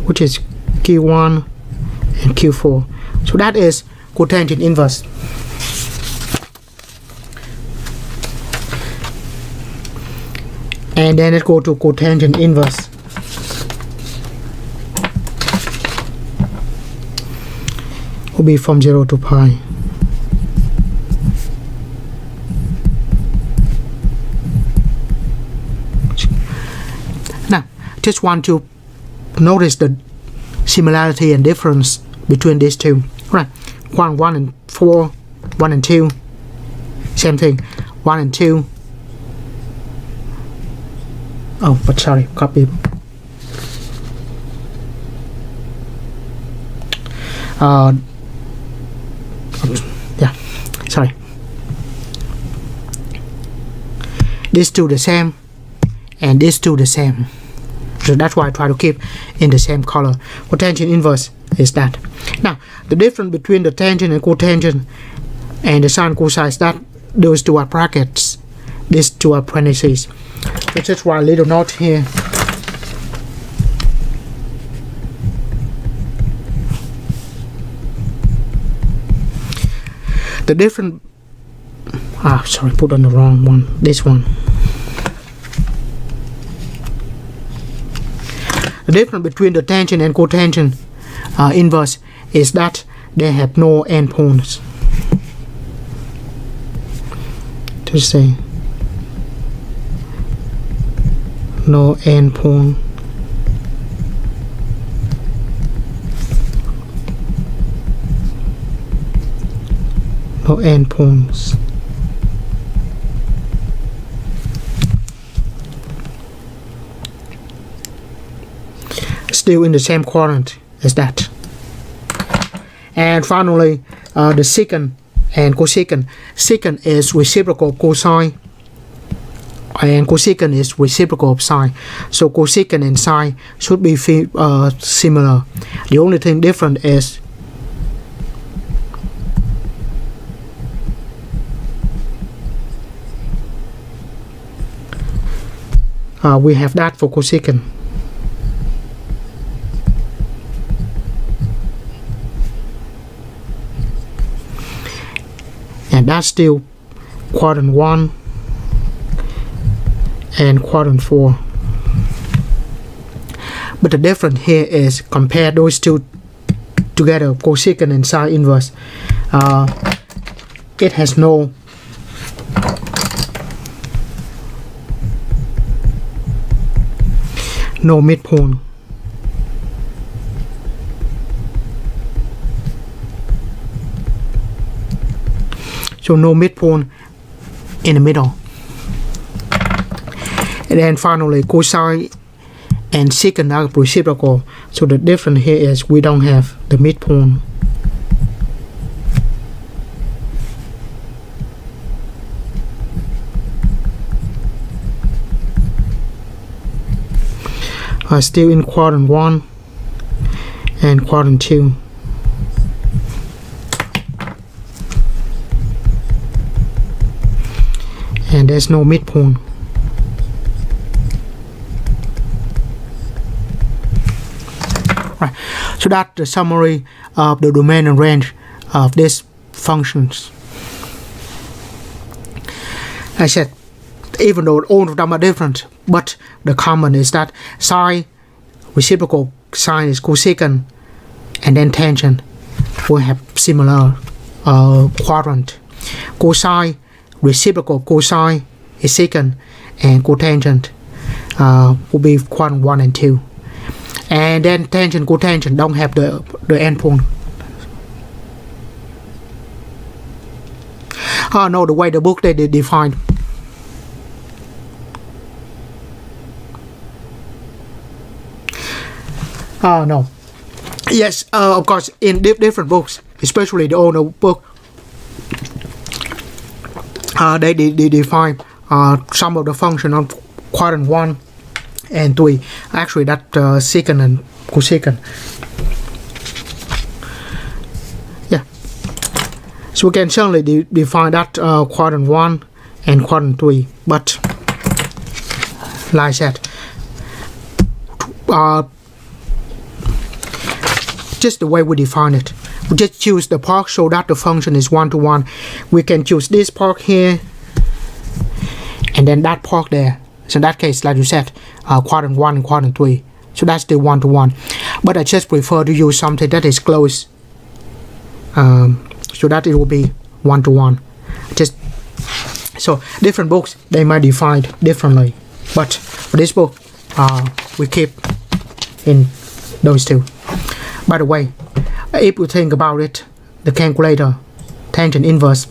Which is Q1 and Q4. So that is cotangent inverse. And then let's go to cotangent inverse. Will be from 0 to pi. Now, just want to notice the similarity and difference between these two. Right, 1 and 4, 1 and 2, same thing. 1 and 2. Oh, but sorry, copy. Yeah, sorry. These two the same, and these two the same. So that's why I try to keep in the same color. Cotangent inverse is that. Now, the difference between the tangent and cotangent and the sine cosine is that those two are brackets. These two are parentheses. Let's just write a little note here. The difference, sorry, put on the wrong one. This one. The difference between the tangent and cotangent inverse is that they have no endpoints. To say no endpoint. No endpoints. Still in the same quadrant as that. And finally, the secant and cosecant. Secant is reciprocal of cosine, and cosecant is reciprocal of sine. So cosecant and sine should be similar. The only thing different is we have that for cosecant. And that's still quadrant 1 and quadrant 4. But the difference here is compare those two together, cosecant and sine inverse. It has no midpoint. So no midpoint in the middle. And then finally, cosine and secant are reciprocal. So the difference here is we don't have the midpoint. still in quadrant 1 and quadrant 2. And there's no midpoint. Right. So that's the summary of the domain and range of these functions. I said, even though all of them are different, but the common is that sine, reciprocal sine is cosecant, and then tangent will have similar quadrant. Cosine, reciprocal cosine is secant, and cotangent will be quadrant 1 and 2. And then tangent, cotangent don't have the endpoint. Oh no, the way the book they define. Oh no. Yes, of course, in different books, especially the older book, they define some of the function of quadrant 1 and 3. Actually, that secant and cosecant. Yeah. So we can certainly define that quadrant 1 and quadrant 3. But, like I said, just the way we define it. We just choose the part so that the function is 1 to 1. We can choose this part here and then that part there. So in that case, like you said, quadrant 1 and quadrant 3. So that's the 1 to 1. But I just prefer to use something that is close, so that it will be 1 to 1. Just so different books they might define differently, but for this book, we keep in those two. By the way, if you think about it, the calculator, tangent inverse,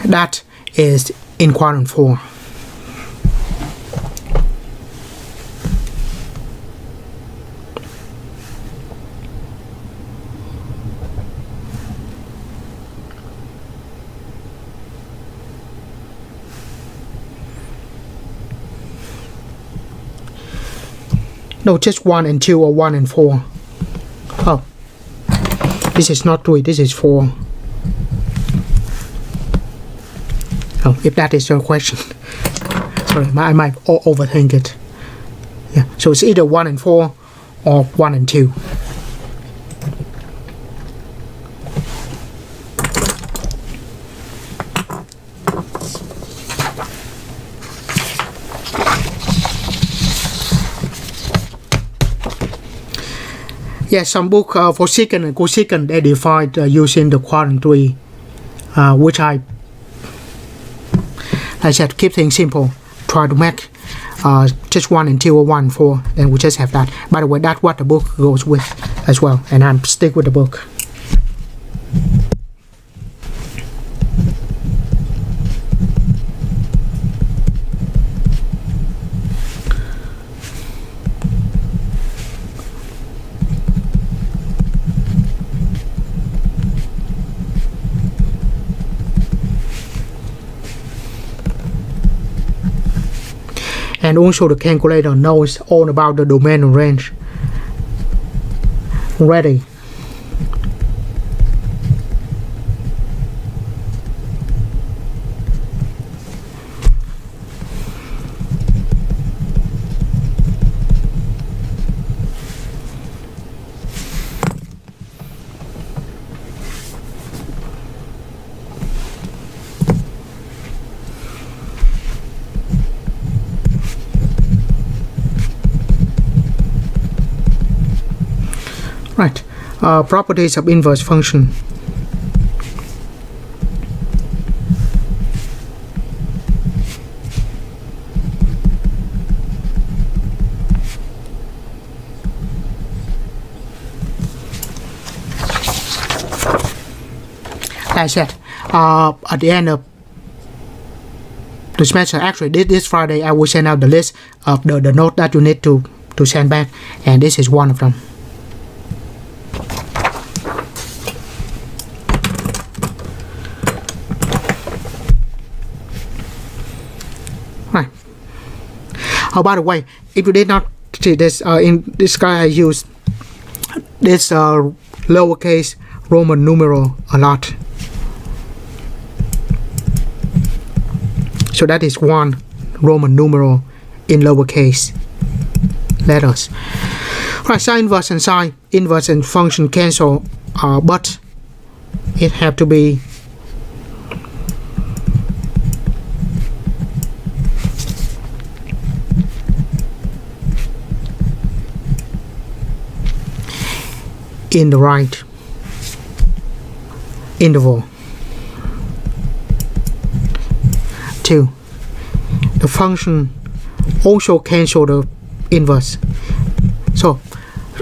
that is in quadrant 4. No, just 1 and 2 or 1 and 4. Oh, this is not 3, this is 4. Oh, if that is your question. Sorry, I might overthink it. Yeah, so it's either 1 and 4 or 1 and 2. Yeah, some book for secant and cosecant they define using the quadrant 3, which I said keep things simple. Try to make just 1 and 2 or 1 and 4, and we just have that. By the way, that's what the book goes with as well, and I'm stick with the book. And also the calculator knows all about the domain and range already. Right, properties of inverse function. Like I said, at the end of the semester, actually this Friday, I will send out the list of the note that you need to send back, and this is one of them. Oh, by the way, if you did not see this, in this guy I use this lowercase Roman numeral a lot. So that is one Roman numeral in lowercase letters. Right, sine inverse and sine inverse and function cancel, but it have to be in the right interval. 2. The function also cancel the inverse. So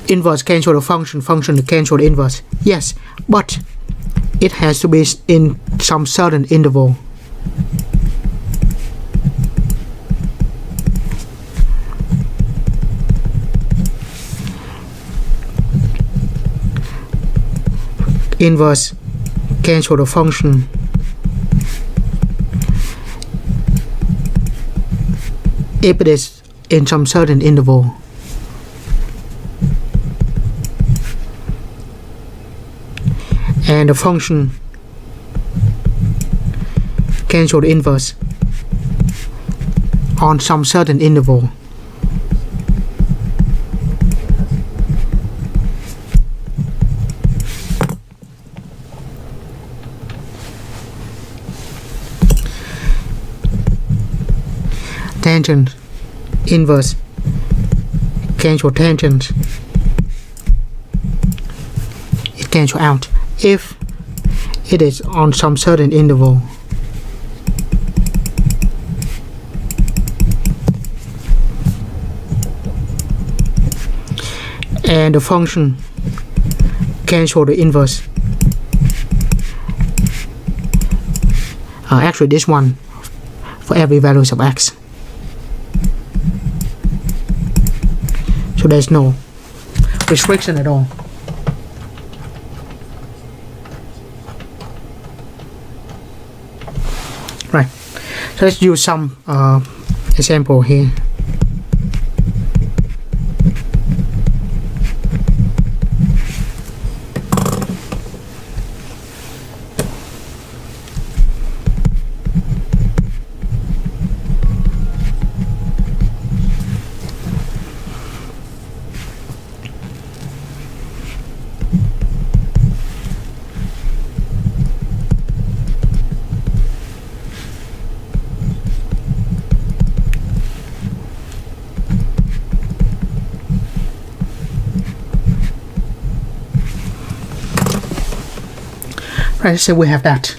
inverse cancel the function, function cancel the inverse. Yes, but it has to be in some certain interval. Inverse cancel the function if it is in some certain interval. And the function cancel the inverse on some certain interval. Tangent inverse cancel tangent, it cancel out if it is on some certain interval. And the function cancel the inverse. Actually this one for every values of x. So there's no restriction at all. Right. So let's use some example here. Right, let's say we have that.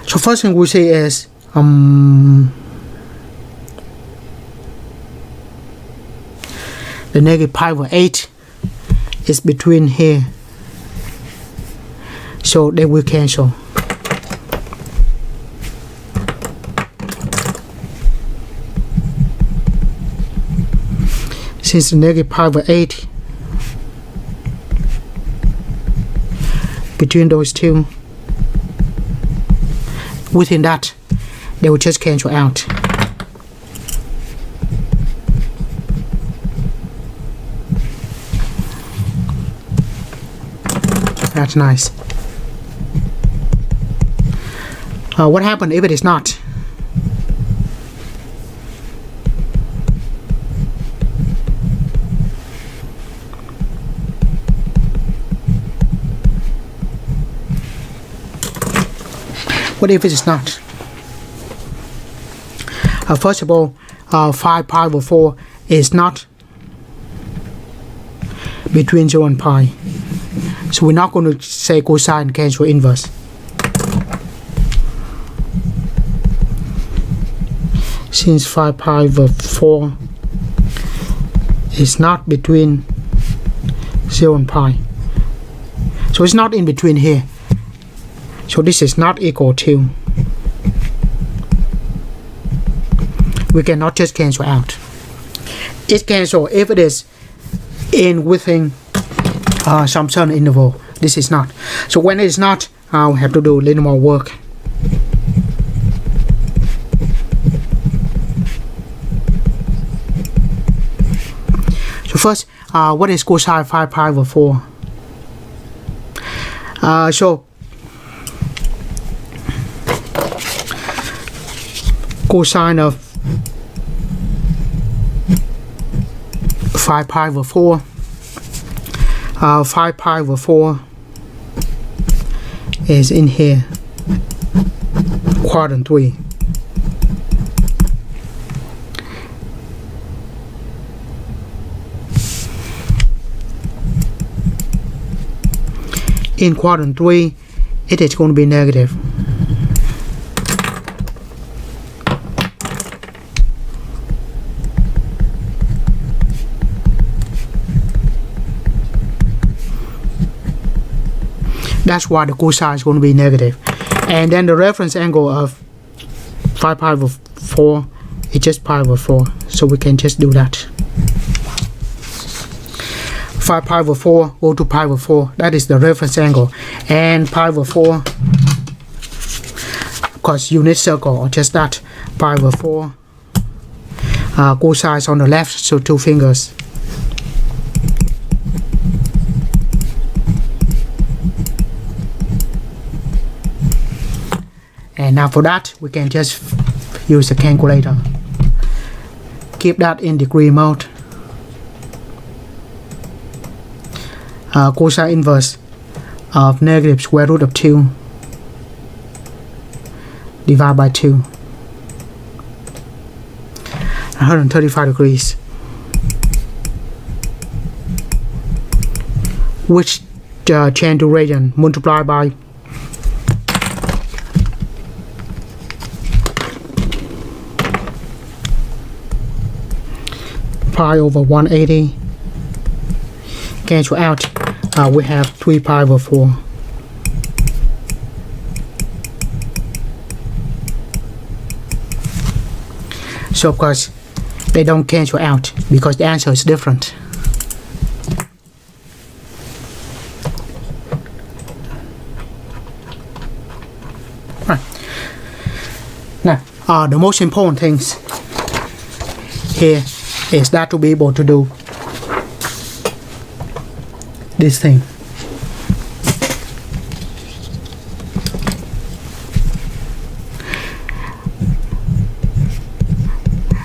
So first thing we say is the negative pi over 8 is between here, so they will cancel. Since the negative pi over 8 between those two, within that they will just cancel out. That's nice. What happened if it is not? What if it is not? First of all, 5 pi over 4 is not between 0 and pi. So we're not going to say cosine cancel inverse. Since 5 pi over 4 is not between 0 and pi. So it's not in between here. So this is not equal to. We cannot just cancel out. It cancel if it is in within some certain interval. This is not. So when it is not, I'll have to do a little more work. First, what is cosine 5 pi over 4? So cosine of 5 pi over 4, 5 pi over 4 is in here, quadrant 3. In quadrant 3, it is going to be negative. That's why the cosine is going to be negative. And then the reference angle of 5 pi over 4 is just pi over 4. So we can just do that. 5 pi over 4 go to pi over 4. That is the reference angle. And pi over 4, because unit circle, or just that, pi over 4. Cosine is on the left, so 2 fingers. And now for that, we can just use the calculator. Keep that in degree mode. Cosine inverse of negative square root of 2 divided by 2, 135 degrees, which change to radian multiplied by pi over 180. Cancel out. We have 3 pi over 4. So of course they don't cancel out because the answer is different. Right. Now the most important things here is that to be able to do this thing.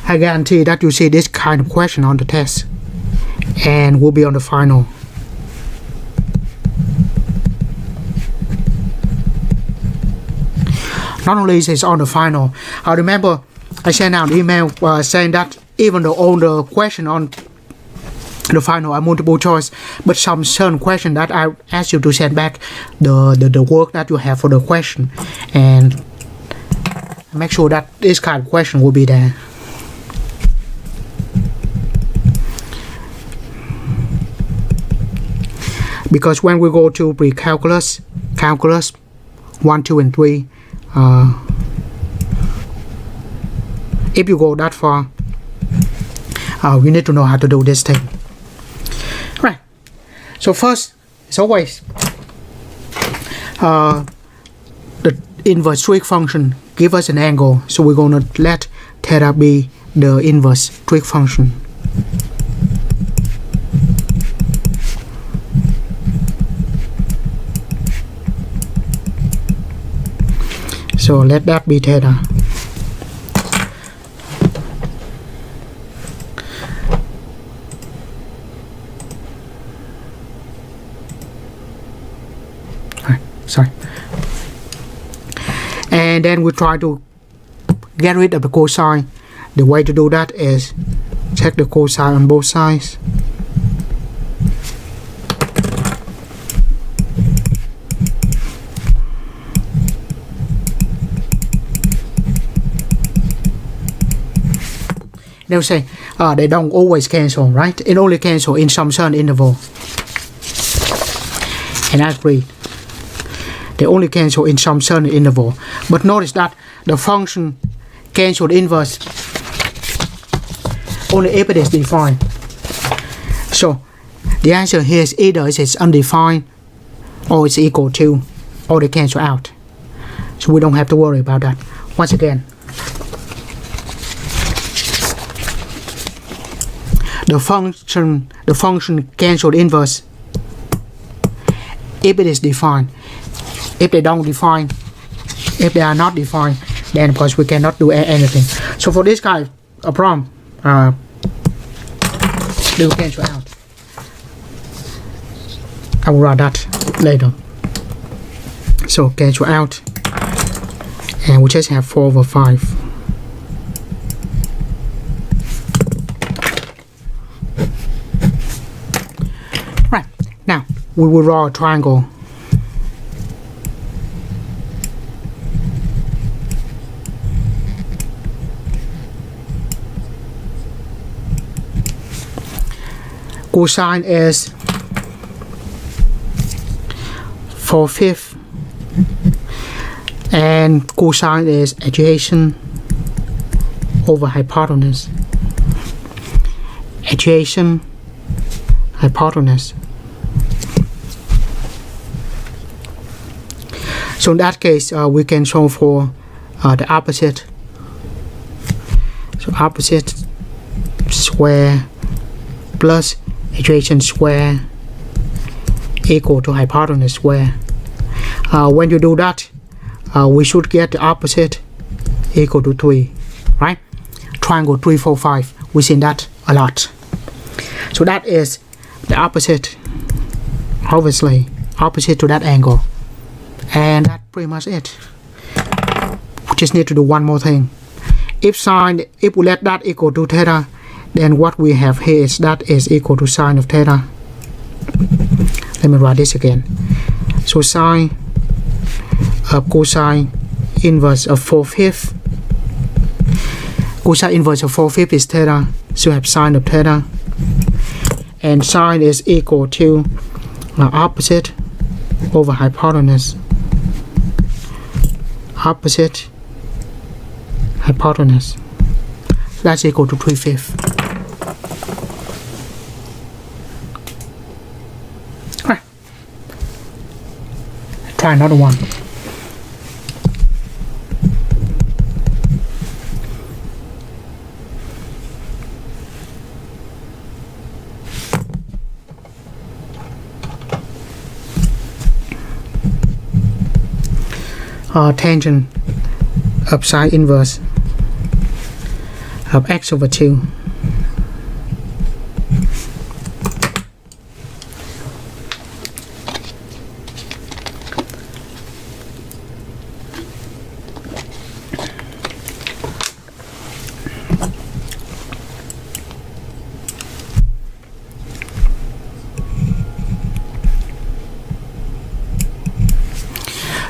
I guarantee that you see this kind of question on the test and will be on the final. Not only is it on the final, I remember I sent out an email saying that even though all the question on the final are multiple choice, but some certain question that I ask you to send back the work that you have for the question, and make sure that this kind of question will be there. Because when we go to pre-calculus, calculus 1, 2, and 3, if you go that far, you need to know how to do this thing. Right. So first, as always, the inverse trig function give us an angle, so we're going to let theta be the inverse trig function. So let that be theta. Sorry. And then we try to get rid of the cosine. The way to do that is check the cosine on both sides. They'll say they don't always cancel, right? It only cancel in some certain interval. And I agree. They only cancel in some certain interval. But notice that the function cancel the inverse only if it is defined. So the answer here is either it's undefined or it's equal to, or they cancel out. So we don't have to worry about that. Once again, the function cancel the inverse if it is defined. If they don't define, if they are not defined, then of course we cannot do anything. So for this kind of problem, they will cancel out. I will write that later. So cancel out, and we just have 4 over 5. Right, now we will draw a triangle. Cosine is 4/5 and cosine is adjacent over hypotenuse. Adjacent hypotenuse. So in that case, we can solve for the opposite. So opposite square plus adjacent square equal to hypotenuse square. When you do that, we should get the opposite equal to 3, right? Triangle 3, 4, 5. We've seen that a lot. So that is the opposite, obviously, opposite to that angle. And that's pretty much it. We just need to do one more thing. If we let that equal to theta, then what we have here is that is equal to sine of theta. Let me write this again. So sine of cosine inverse of 4/5. Cosine inverse of 4/5 is theta, so we have sine of theta. And sine is equal to opposite over hypotenuse. Opposite hypotenuse. That's equal to 3/5. Right. Try another one. Tangent of sine inverse of x over 2.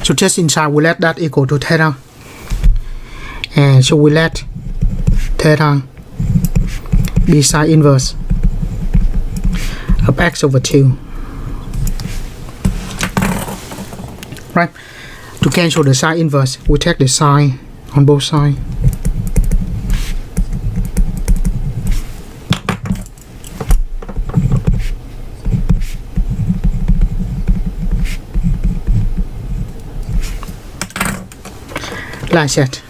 So just inside we let that equal to theta, and so we let theta be sine inverse of x over 2. Right? To cancel the sine inverse, we take the sine on both sides. Like that.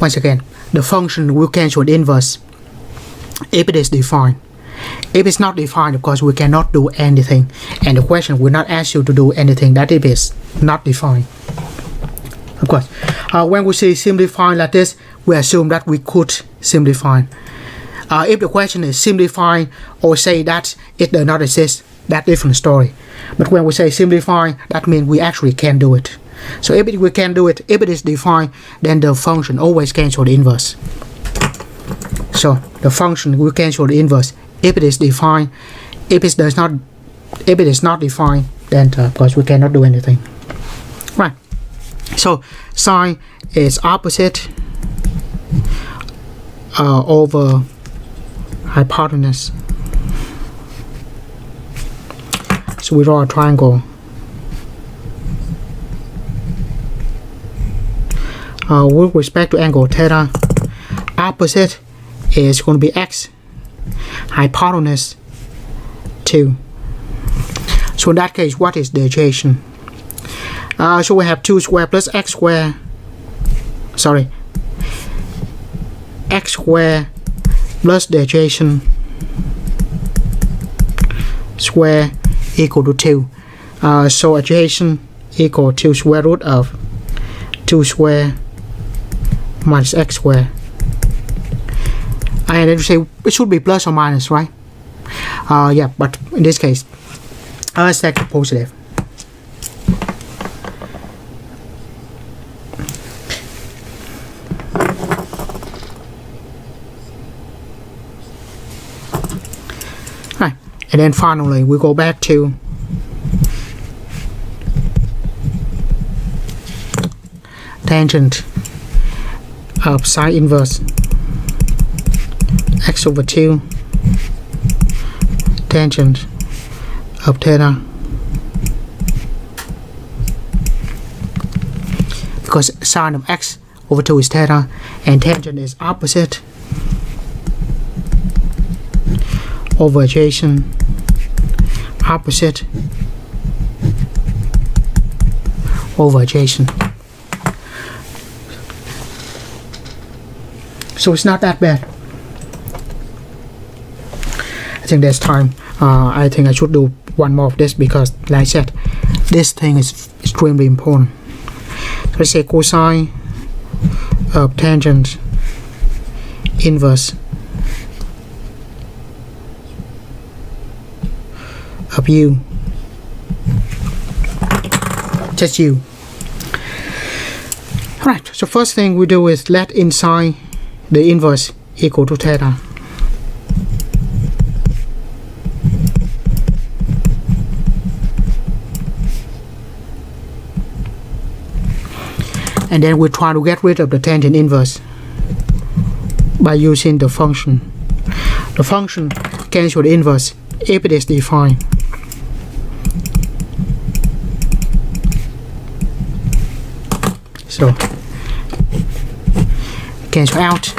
Once again, the function will cancel the inverse if it is defined. If it's not defined, of course, we cannot do anything, and the question will not ask you to do anything that it is not defined. Of course, when we say simplify like this, we assume that we could simplify. If the question is simplify or say that it does not exist, that's a different story. But when we say simplify, that means we actually can do it. So if we can do it, if it is defined, then the function always cancel the inverse. So the function will cancel the inverse if it is defined. If it is not defined, then of course we cannot do anything. Right. So sine is opposite over hypotenuse. So we draw a triangle. With respect to angle theta, opposite is going to be x, hypotenuse 2. So in that case, what is the adjacent? So we have 2 square plus x square sorry, x square plus the adjacent square equal to 2. So adjacent equal to square root of 2 square minus x square. And then we say it should be plus or minus, right? Yeah, but in this case, let's take the positive. Right, and then finally we go back to tangent of sine inverse x over 2 tangent of theta, because sine of x over 2 is theta and tangent is opposite over adjacent opposite over adjacent. So it's not that bad. I think there's time. I think I should do one more of this because, like I said, this thing is extremely important. So let's say cosine of tangent inverse of u, just u. Right, so first thing we do is let inside the inverse equal to theta. And then we try to get rid of the tangent inverse by using the function. The function cancels the inverse if it is defined. So cancel out.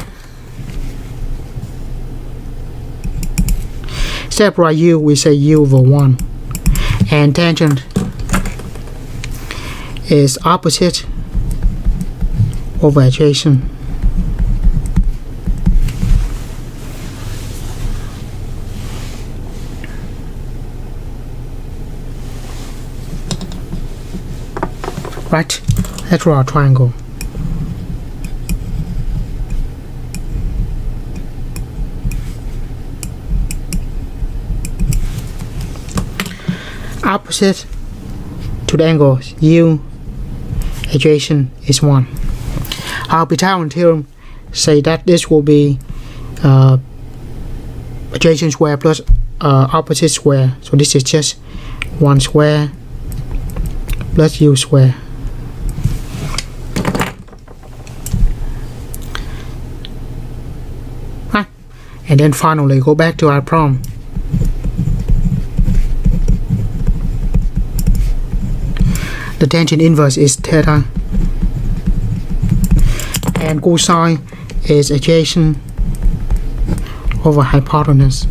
Instead of write u, we say u over 1. And tangent is opposite over adjacent. Right, let's draw a triangle. Opposite to the angle u, adjacent is 1. Our Pythagorean theorem say that this will be adjacent square plus opposite square. So this is just 1 square plus u square. Right. And then finally go back to our problem. The tangent inverse is theta and cosine is adjacent over hypotenuse.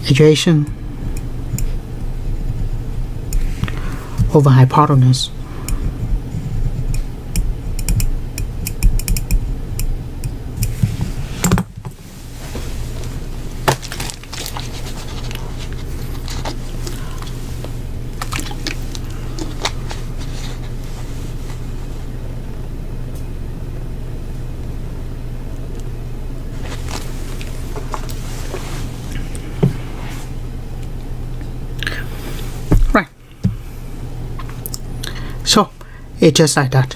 Adjacent over hypotenuse. So it's just like that.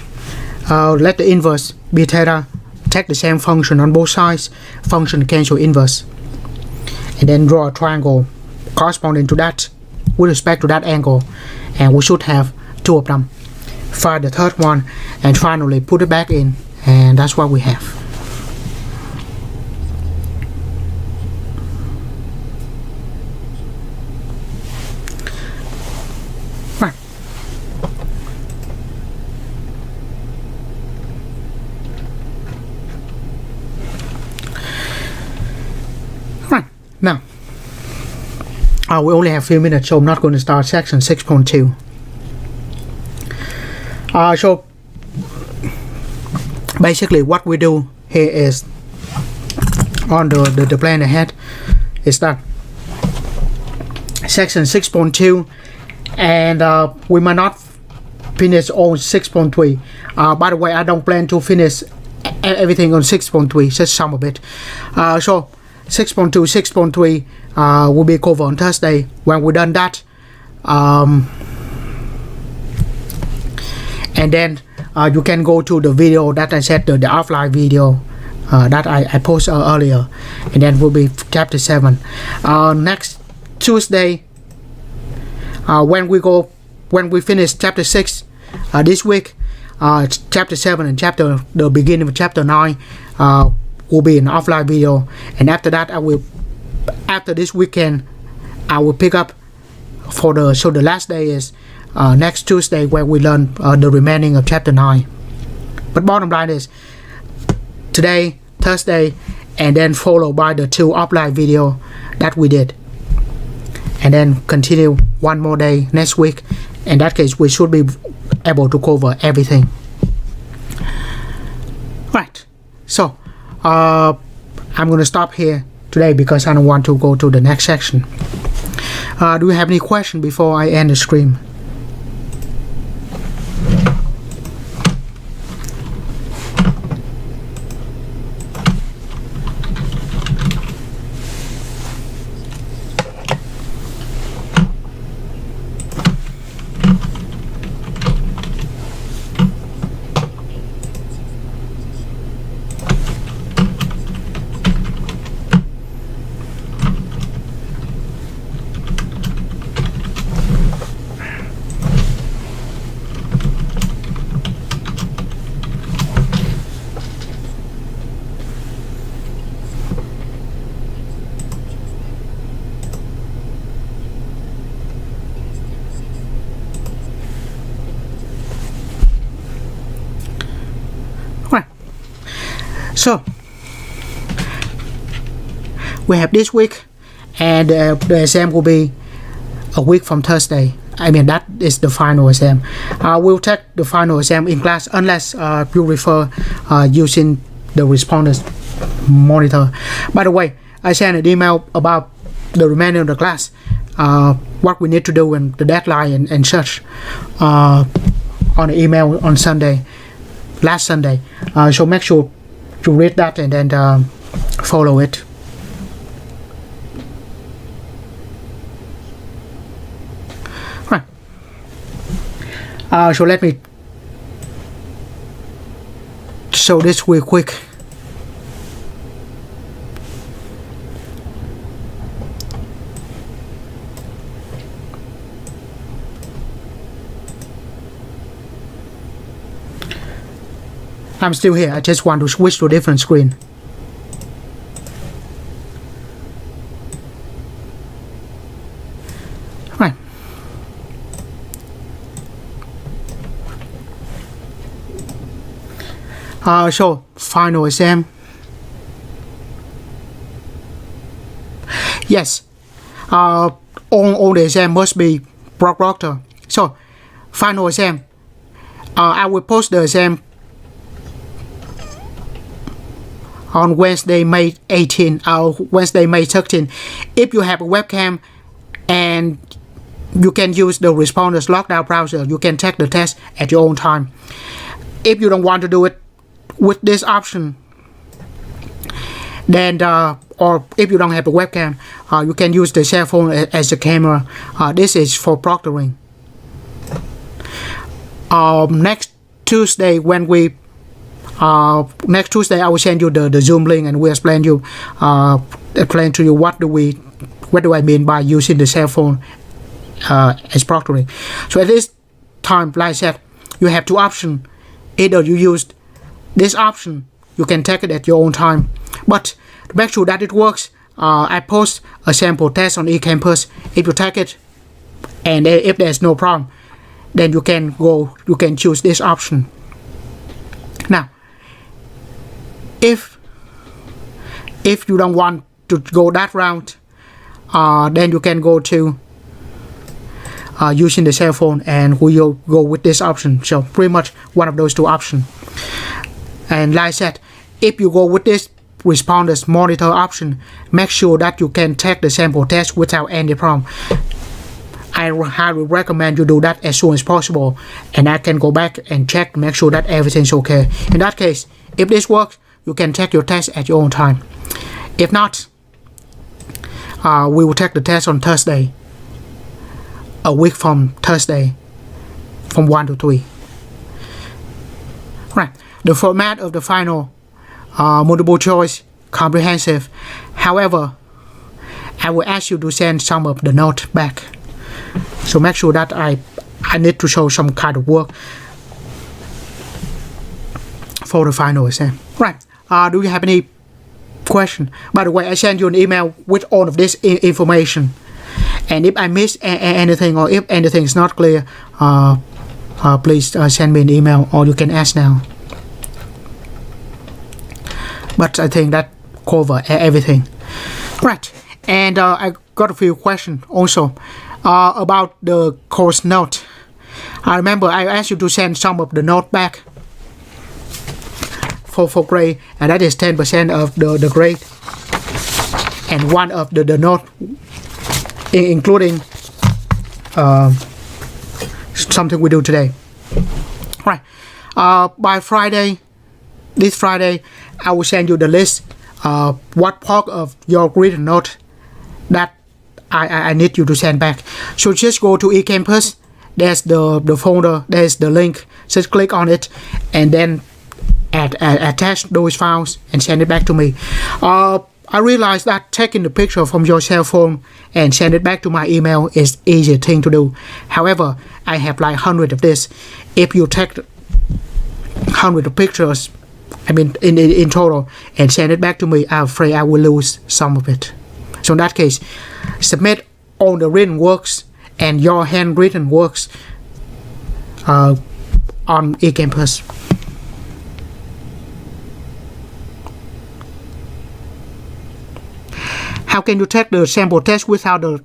Let the inverse be theta. Take the same function on both sides. Function cancel inverse. And then draw a triangle corresponding to that with respect to that angle. And we should have 2 of them. Find the third one and finally put it back in. And that's what we have. Now, we only have a few minutes, so I'm not going to start section 6.2. So basically what we do here is on the plan ahead is that section 6.2, and we might not finish on 6.3. By the way, I don't plan to finish everything on 6.3, just some of it. So 6.2, 6.3 will be covered on Thursday. When we're done that, and then you can go to the video that I said, the offline video that I posted earlier, and then will be chapter 7. Next Tuesday, when we finish chapter 6 this week, chapter 7 and the beginning of chapter 9 will be an offline video, and after that after this weekend I will pick up for the last day is next Tuesday, where we learn the remaining of chapter 9. But bottom line is today, Thursday, and then followed by the 2 offline video that we did, and then continue one more day next week. In that case, we should be able to cover everything. Right, so I'm gonna stop here today because I don't want to go to the next section. Do you have any question before I end the stream? So we have this week, and the exam will be a week from Thursday. I mean, that is the final exam. We'll take the final exam in class unless you refer using the respondents monitor. By the way, I sent an email about the remainder of the class, what we need to do and the deadline and such on the email on Sunday, last Sunday. So make sure to read that and then follow it. Right. So let me show this real quick. I'm still here. I just want to switch to a different screen. Right. So final exam. Yes. All the exam must be proctor. So final exam. I will post the exam on Wednesday, May 18 or Wednesday, May 13. If you have a webcam and you can use the Responders Lockdown browser, you can take the test at your own time. If you don't want to do it with this option, then or if you don't have a webcam, you can use the cell phone as a camera. This is for proctoring. Next Tuesday, when we next Tuesday, I will send you the Zoom link, and we explain to you what do I mean by using the cell phone as proctoring. So at this time, like I said, you have 2 options. Either you use this option, you can take it at your own time. But to make sure that it works, I post a sample test on eCampus. If you take it, and if there's no problem, then you can choose this option. Now, if you don't want to go that route, then you can go to using the cell phone, and we will go with this option. So pretty much one of those two options. And like I said, if you go with this responders monitor option, make sure that you can take the sample test without any problem. I highly recommend you do that as soon as possible, and I can go back and check to make sure that everything's okay. In that case, if this works, you can take your test at your own time. If not, we will take the test on Thursday, a week from Thursday, from 1 to 3. Right, the format of the final multiple choice comprehensive. However, I will ask you to send some of the notes back. So make sure that I need to show some kind of work for the final exam. Right. Do you have any question? By the way, I sent you an email with all of this information. And if I miss anything, or if anything is not clear, please send me an email, or you can ask now. But I think that cover everything. Right. And I got a few questions also about the course note. I remember I asked you to send some of the note back for grade, and that is 10% of the grade, and one of the note, including something we do today. Right. By Friday, this Friday, I will send you the list what part of your written note that I need you to send back. So just go to eCampus. There's the folder. There's the link. Just click on it, and then attach those files and send it back to me. I realize that taking the picture from your cell phone and send it back to my email is easy thing to do. However, I have like 100 of this. If you take 100 of pictures, I mean in total, and send it back to me, I'm afraid I will lose some of it. So in that case, submit all the written works and your handwritten works on eCampus. How can you take the sample test without the...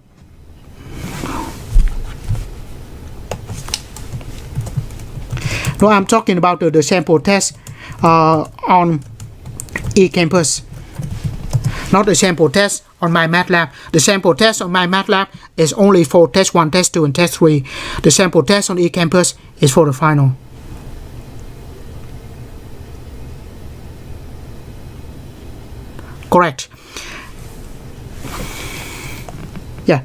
No, I'm talking about the sample test on eCampus. Not the sample test on my MATLAB. The sample test on my MATLAB is only for test 1, test 2, and test 3. The sample test on eCampus is for the final. Correct. Yeah.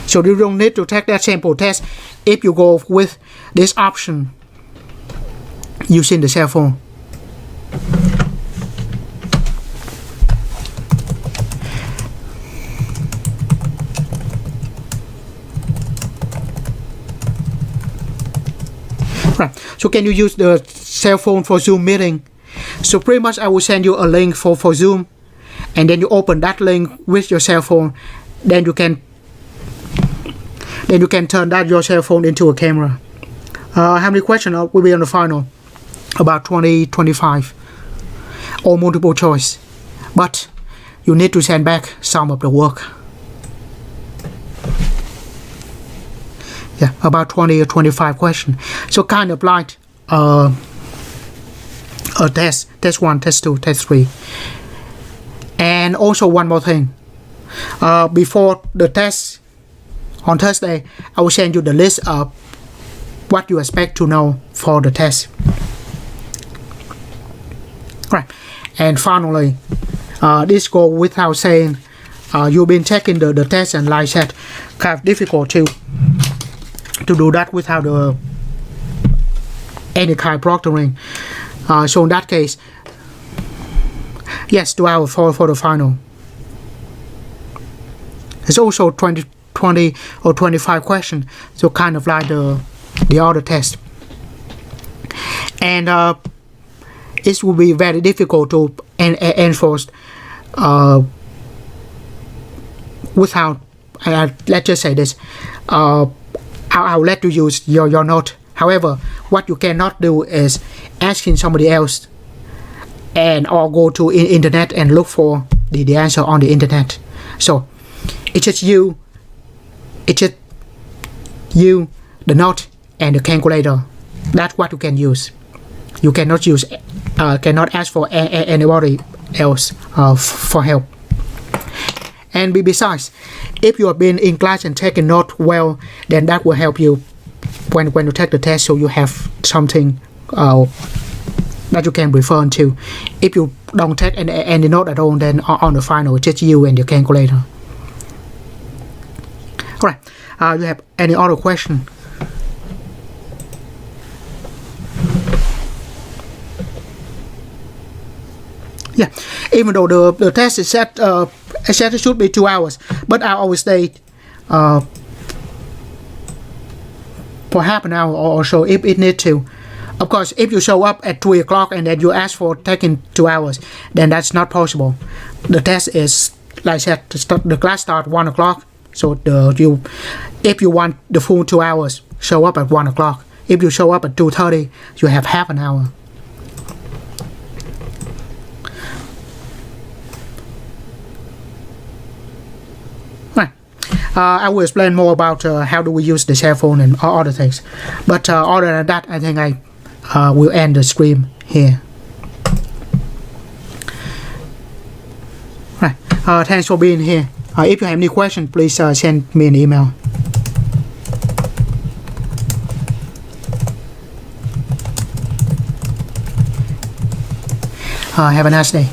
So you don't need to take that sample test if you go with this option using the cell phone. Right. So can you use the cell phone for Zoom meeting? So pretty much I will send you a link for Zoom, and then you open that link with your cell phone. Then you can turn that your cell phone into a camera. How many questions will be on the final? About 20, 25, or multiple choice. But you need to send back some of the work. Yeah, about 20 or 25 questions. So kind of like a test 1, test 2, test 3. And also one more thing. Before the test on Thursday, I will send you the list of what you expect to know for the test. Right. And finally, this goes without saying, you've been taking the test, and like I said, kind of difficult to do that without any kind of proctoring. So in that case, yes, 2 hours for the final. It's also 20 or 25 questions, so kind of like the other test. And it will be very difficult to enforce without, let's just say this, I'll let you use your note. However, what you cannot do is asking somebody else or go to internet and look for the answer on the internet. So it's just you, the note, and the calculator. That's what you can use. You cannot use, cannot ask for anybody else for help. And besides, if you have been in class and taken note well, then that will help you when you take the test, so you have something that you can refer to. If you don't take any note at all, then on the final, just you and your calculator. Alright, you have any other question? Yeah, even though the test is set, it should be 2 hours, but I always stay for half an hour or so if it need to. Of course, if you show up at 3 o'clock and then you ask for taking 2 hours, then that's not possible. The test is, like I said, the class start 1 o'clock. So if you want the full 2 hours, show up at 1 o'clock. If you show up at 2:30, you have half an hour. Right. I will explain more about how do we use the cell phone and other things. But other than that, I think I will end the stream here. Right. Thanks for being here. If you have any questions, please send me an email. Have a nice day.